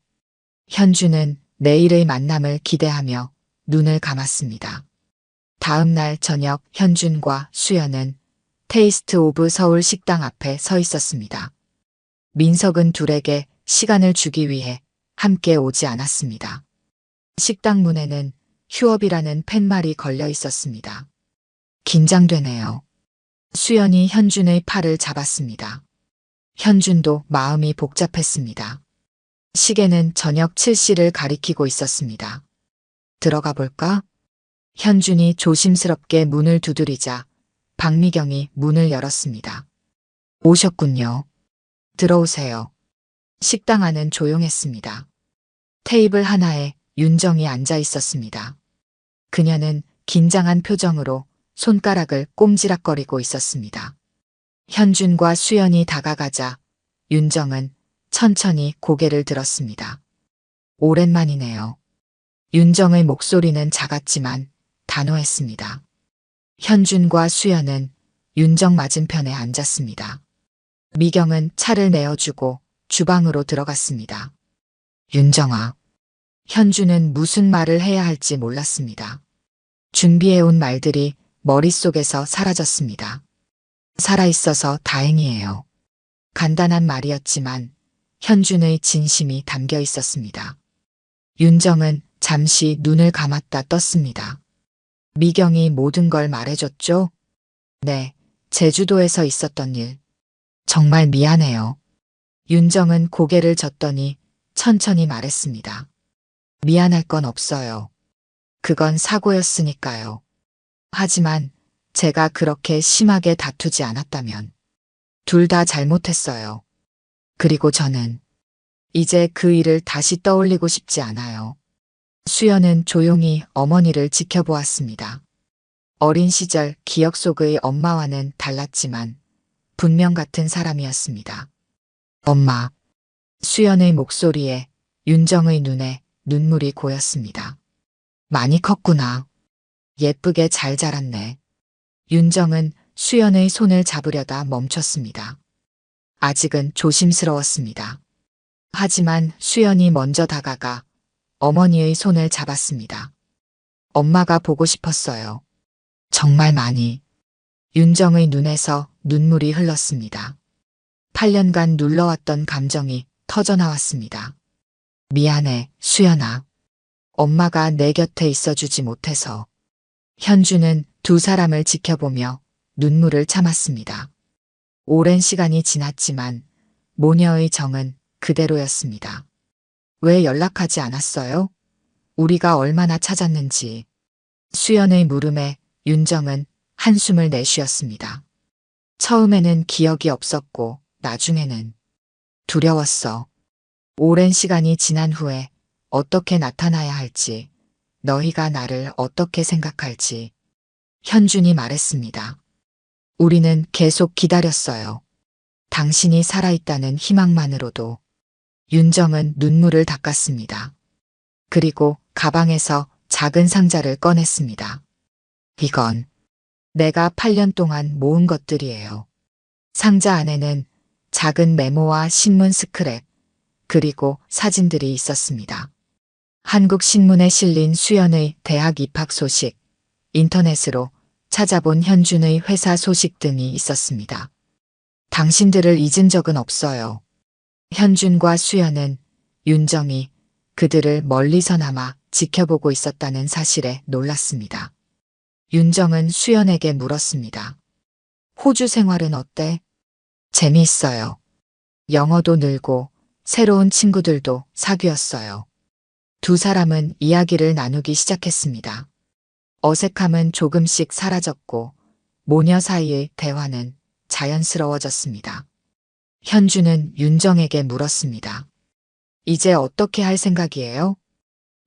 현주는 내일의 만남을 기대하며 눈을 감았습니다. 다음 날 저녁 현준과 수연은 테이스트 오브 서울 식당 앞에 서 있었습니다. 민석은 둘에게 시간을 주기 위해 함께 오지 않았습니다. 식당 문에는 휴업이라는 팻말이 걸려 있었습니다. 긴장되네요. 수연이 현준의 팔을 잡았습니다. 현준도 마음이 복잡했습니다. 시계는 저녁 7시를 가리키고 있었습니다. 들어가 볼까? 현준이 조심스럽게 문을 두드리자 박미경이 문을 열었습니다. 오셨군요. 들어오세요. 식당 안은 조용했습니다. 테이블 하나에 윤정이 앉아 있었습니다. 그녀는 긴장한 표정으로 손가락을 꼼지락거리고 있었습니다. 현준과 수연이 다가가자 윤정은 천천히 고개를 들었습니다. 오랜만이네요. 윤정의 목소리는 작았지만 단호했습니다. 현준과 수연은 윤정 맞은편에 앉았습니다. 미경은 차를 내어주고 주방으로 들어갔습니다. 윤정아. 현준은 무슨 말을 해야 할지 몰랐습니다. 준비해온 말들이 머릿속에서 사라졌습니다. 살아있어서 다행이에요. 간단한 말이었지만 현준의 진심이 담겨 있었습니다. 윤정은 잠시 눈을 감았다 떴습니다. 미경이 모든 걸 말해줬죠? 네, 제주도에서 있었던 일. 정말 미안해요. 윤정은 고개를 젓더니 천천히 말했습니다. 미안할 건 없어요. 그건 사고였으니까요. 하지만 제가 그렇게 심하게 다투지 않았다면 둘 다 잘못했어요. 그리고 저는 이제 그 일을 다시 떠올리고 싶지 않아요. 수연은 조용히 어머니를 지켜보았습니다. 어린 시절 기억 속의 엄마와는 달랐지만 분명 같은 사람이었습니다. 엄마. 수연의 목소리에 윤정의 눈에 눈물이 고였습니다. 많이 컸구나. 예쁘게 잘 자랐네. 윤정은 수연의 손을 잡으려다 멈췄습니다. 아직은 조심스러웠습니다. 하지만 수연이 먼저 다가가 어머니의 손을 잡았습니다. 엄마가 보고 싶었어요. 정말 많이. 윤정의 눈에서 눈물이 흘렀습니다. 8년간 눌러왔던 감정이 터져나왔습니다. 미안해, 수연아. 엄마가 내 곁에 있어주지 못해서. 현주는 두 사람을 지켜보며 눈물을 참았습니다. 오랜 시간이 지났지만 모녀의 정은 그대로였습니다. 왜 연락하지 않았어요? 우리가 얼마나 찾았는지. 수연의 물음에 윤정은 한숨을 내쉬었습니다. 처음에는 기억이 없었고 나중에는 두려웠어. 오랜 시간이 지난 후에 어떻게 나타나야 할지, 너희가 나를 어떻게 생각할지. 현준이 말했습니다. 우리는 계속 기다렸어요. 당신이 살아있다는 희망만으로도. 윤정은 눈물을 닦았습니다. 그리고 가방에서 작은 상자를 꺼냈습니다. 이건 내가 8년 동안 모은 것들이에요. 상자 안에는 작은 메모와 신문 스크랩, 그리고 사진들이 있었습니다. 한국 신문에 실린 수연의 대학 입학 소식, 인터넷으로 찾아본 현준의 회사 소식 등이 있었습니다. 당신들을 잊은 적은 없어요. 현준과 수연은 윤정이 그들을 멀리서나마 지켜보고 있었다는 사실에 놀랐습니다. 윤정은 수연에게 물었습니다. 호주 생활은 어때? 재미있어요. 영어도 늘고 새로운 친구들도 사귀었어요. 두 사람은 이야기를 나누기 시작했습니다. 어색함은 조금씩 사라졌고 모녀 사이의 대화는 자연스러워졌습니다. 현주는 윤정에게 물었습니다. 이제 어떻게 할 생각이에요?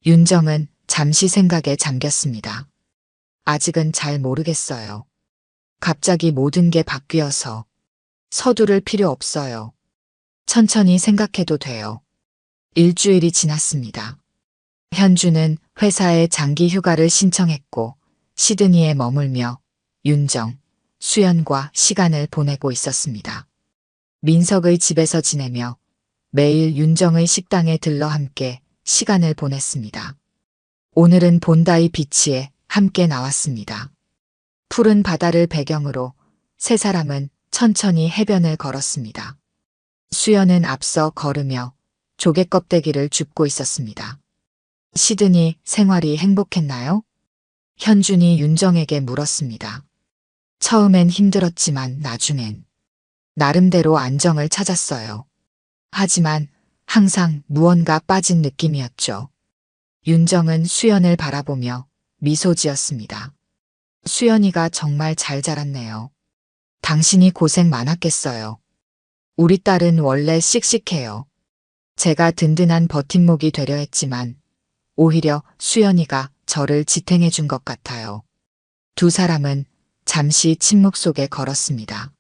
윤정은 잠시 생각에 잠겼습니다. 아직은 잘 모르겠어요. 갑자기 모든 게 바뀌어서 서두를 필요 없어요. 천천히 생각해도 돼요. 일주일이 지났습니다. 현주는 회사에 장기 휴가를 신청했고 시드니에 머물며 윤정, 수연과 시간을 보내고 있었습니다. 민석의 집에서 지내며 매일 윤정의 식당에 들러 함께 시간을 보냈습니다. 오늘은 본다이 비치에 함께 나왔습니다. 푸른 바다를 배경으로 세 사람은 천천히 해변을 걸었습니다. 수연은 앞서 걸으며 조개 껍데기를 줍고 있었습니다. 시드니 생활이 행복했나요? 현준이 윤정에게 물었습니다. 처음엔 힘들었지만 나중엔 나름대로 안정을 찾았어요. 하지만 항상 무언가 빠진 느낌이었죠. 윤정은 수연을 바라보며 미소 지었습니다. 수연이가 정말 잘 자랐네요. 당신이 고생 많았겠어요. 우리 딸은 원래 씩씩해요. 제가 든든한 버팀목이 되려 했지만 오히려 수연이가 저를 지탱해 준 것 같아요. 두 사람은 잠시 침묵 속에 걸었습니다.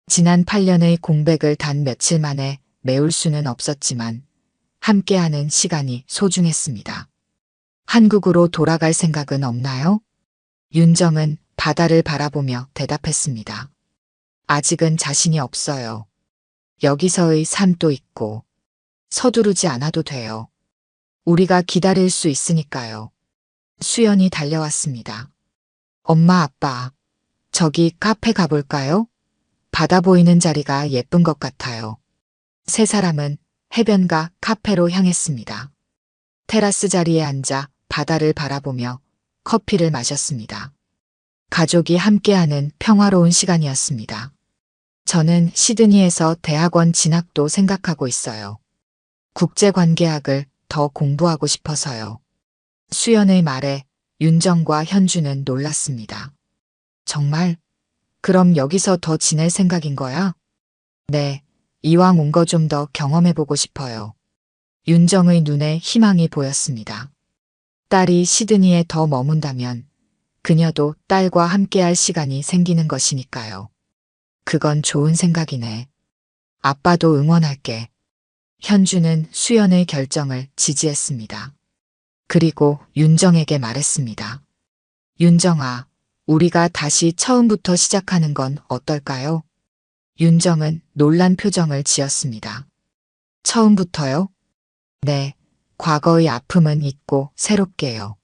지난 8년의 공백을 단 며칠 만에 메울 수는 없었지만 함께하는 시간이 소중했습니다. 한국으로 돌아갈 생각은 없나요? 윤정은 바다를 바라보며 대답했습니다. 아직은 자신이 없어요. 여기서의 삶도 있고 서두르지 않아도 돼요. 우리가 기다릴 수 있으니까요. 수연이 달려왔습니다. 엄마, 아빠, 저기 카페 가볼까요? 바다 보이는 자리가 예쁜 것 같아요. 세 사람은 해변가 카페로 향했습니다. 테라스 자리에 앉아 바다를 바라보며 커피를 마셨습니다. 가족이 함께하는 평화로운 시간이었습니다. 저는 시드니에서 대학원 진학도 생각하고 있어요. 국제관계학을 더 공부하고 싶어서요. 수연의 말에 윤정과 현주는 놀랐습니다. 정말? 그럼 여기서 더 지낼 생각인 거야? 네, 이왕 온 거 좀 더 경험해보고 싶어요. 윤정의 눈에 희망이 보였습니다. 딸이 시드니에 더 머문다면 그녀도 딸과 함께할 시간이 생기는 것이니까요. 그건 좋은 생각이네. 아빠도 응원할게. 현주는 수연의 결정을 지지했습니다. 그리고 윤정에게 말했습니다. 윤정아, 우리가 다시 처음부터 시작하는 건 어떨까요? 윤정은 놀란 표정을 지었습니다. 처음부터요? 네, 과거의 아픔은 잊고 새롭게요.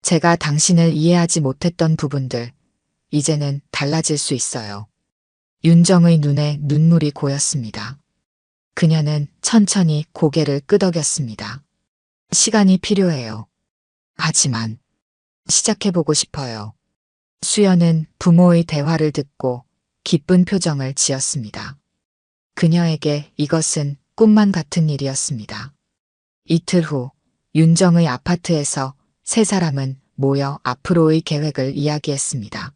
제가 당신을 이해하지 못했던 부분들, 이제는 달라질 수 있어요. 윤정의 눈에 눈물이 고였습니다. 그녀는 천천히 고개를 끄덕였습니다. 시간이 필요해요. 하지만 시작해보고 싶어요. 수연은 부모의 대화를 듣고 기쁜 표정을 지었습니다. 그녀에게 이것은 꿈만 같은 일이었습니다. 이틀 후 윤정의 아파트에서 세 사람은 모여 앞으로의 계획을 이야기했습니다.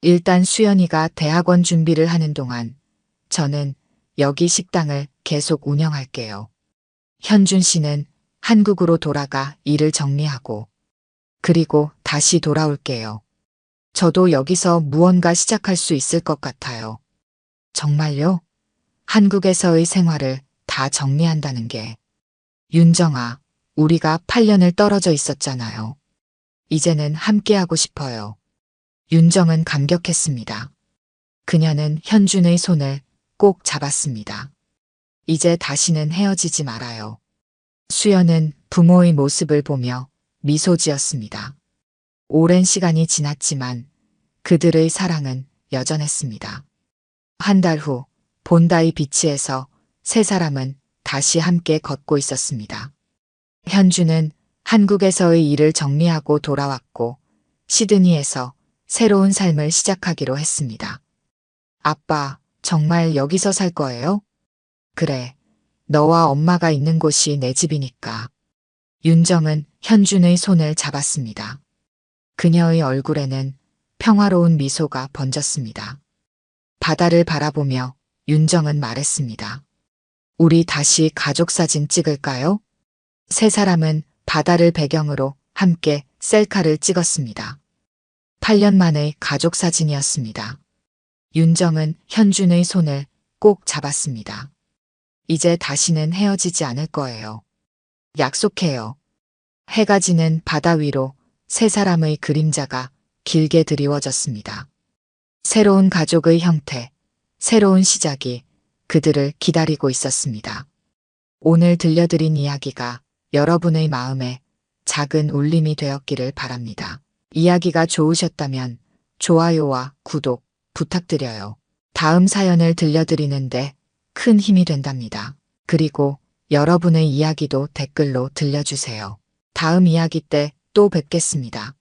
일단 수연이가 대학원 준비를 하는 동안 저는 여기 식당을 계속 운영할게요. 현준 씨는 한국으로 돌아가 일을 정리하고 그리고 다시 돌아올게요. 저도 여기서 무언가 시작할 수 있을 것 같아요. 정말요? 한국에서의 생활을 다 정리한다는 게. 윤정아, 우리가 8년을 떨어져 있었잖아요. 이제는 함께하고 싶어요. 윤정은 감격했습니다. 그녀는 현준의 손을 꼭 잡았습니다. 이제 다시는 헤어지지 말아요. 수연은 부모의 모습을 보며 미소 지었습니다. 오랜 시간이 지났지만 그들의 사랑은 여전했습니다. 한 달 후 본다이 비치에서 세 사람은 다시 함께 걷고 있었습니다. 현주는 한국에서의 일을 정리하고 돌아왔고 시드니에서 새로운 삶을 시작하기로 했습니다. 아빠, 정말 여기서 살 거예요? 그래, 너와 엄마가 있는 곳이 내 집이니까. 윤정은 현준의 손을 잡았습니다. 그녀의 얼굴에는 평화로운 미소가 번졌습니다. 바다를 바라보며 윤정은 말했습니다. 우리 다시 가족 사진 찍을까요? 세 사람은 바다를 배경으로 함께 셀카를 찍었습니다. 8년 만의 가족 사진이었습니다. 윤정은 현준의 손을 꼭 잡았습니다. 이제 다시는 헤어지지 않을 거예요. 약속해요. 해가 지는 바다 위로 세 사람의 그림자가 길게 드리워졌습니다. 새로운 가족의 형태, 새로운 시작이 그들을 기다리고 있었습니다. 오늘 들려드린 이야기가 여러분의 마음에 작은 울림이 되었기를 바랍니다. 이야기가 좋으셨다면 좋아요와 구독 부탁드려요. 다음 사연을 들려드리는데 큰 힘이 된답니다. 그리고 여러분의 이야기도 댓글로 들려주세요. 다음 이야기 때 또 뵙겠습니다.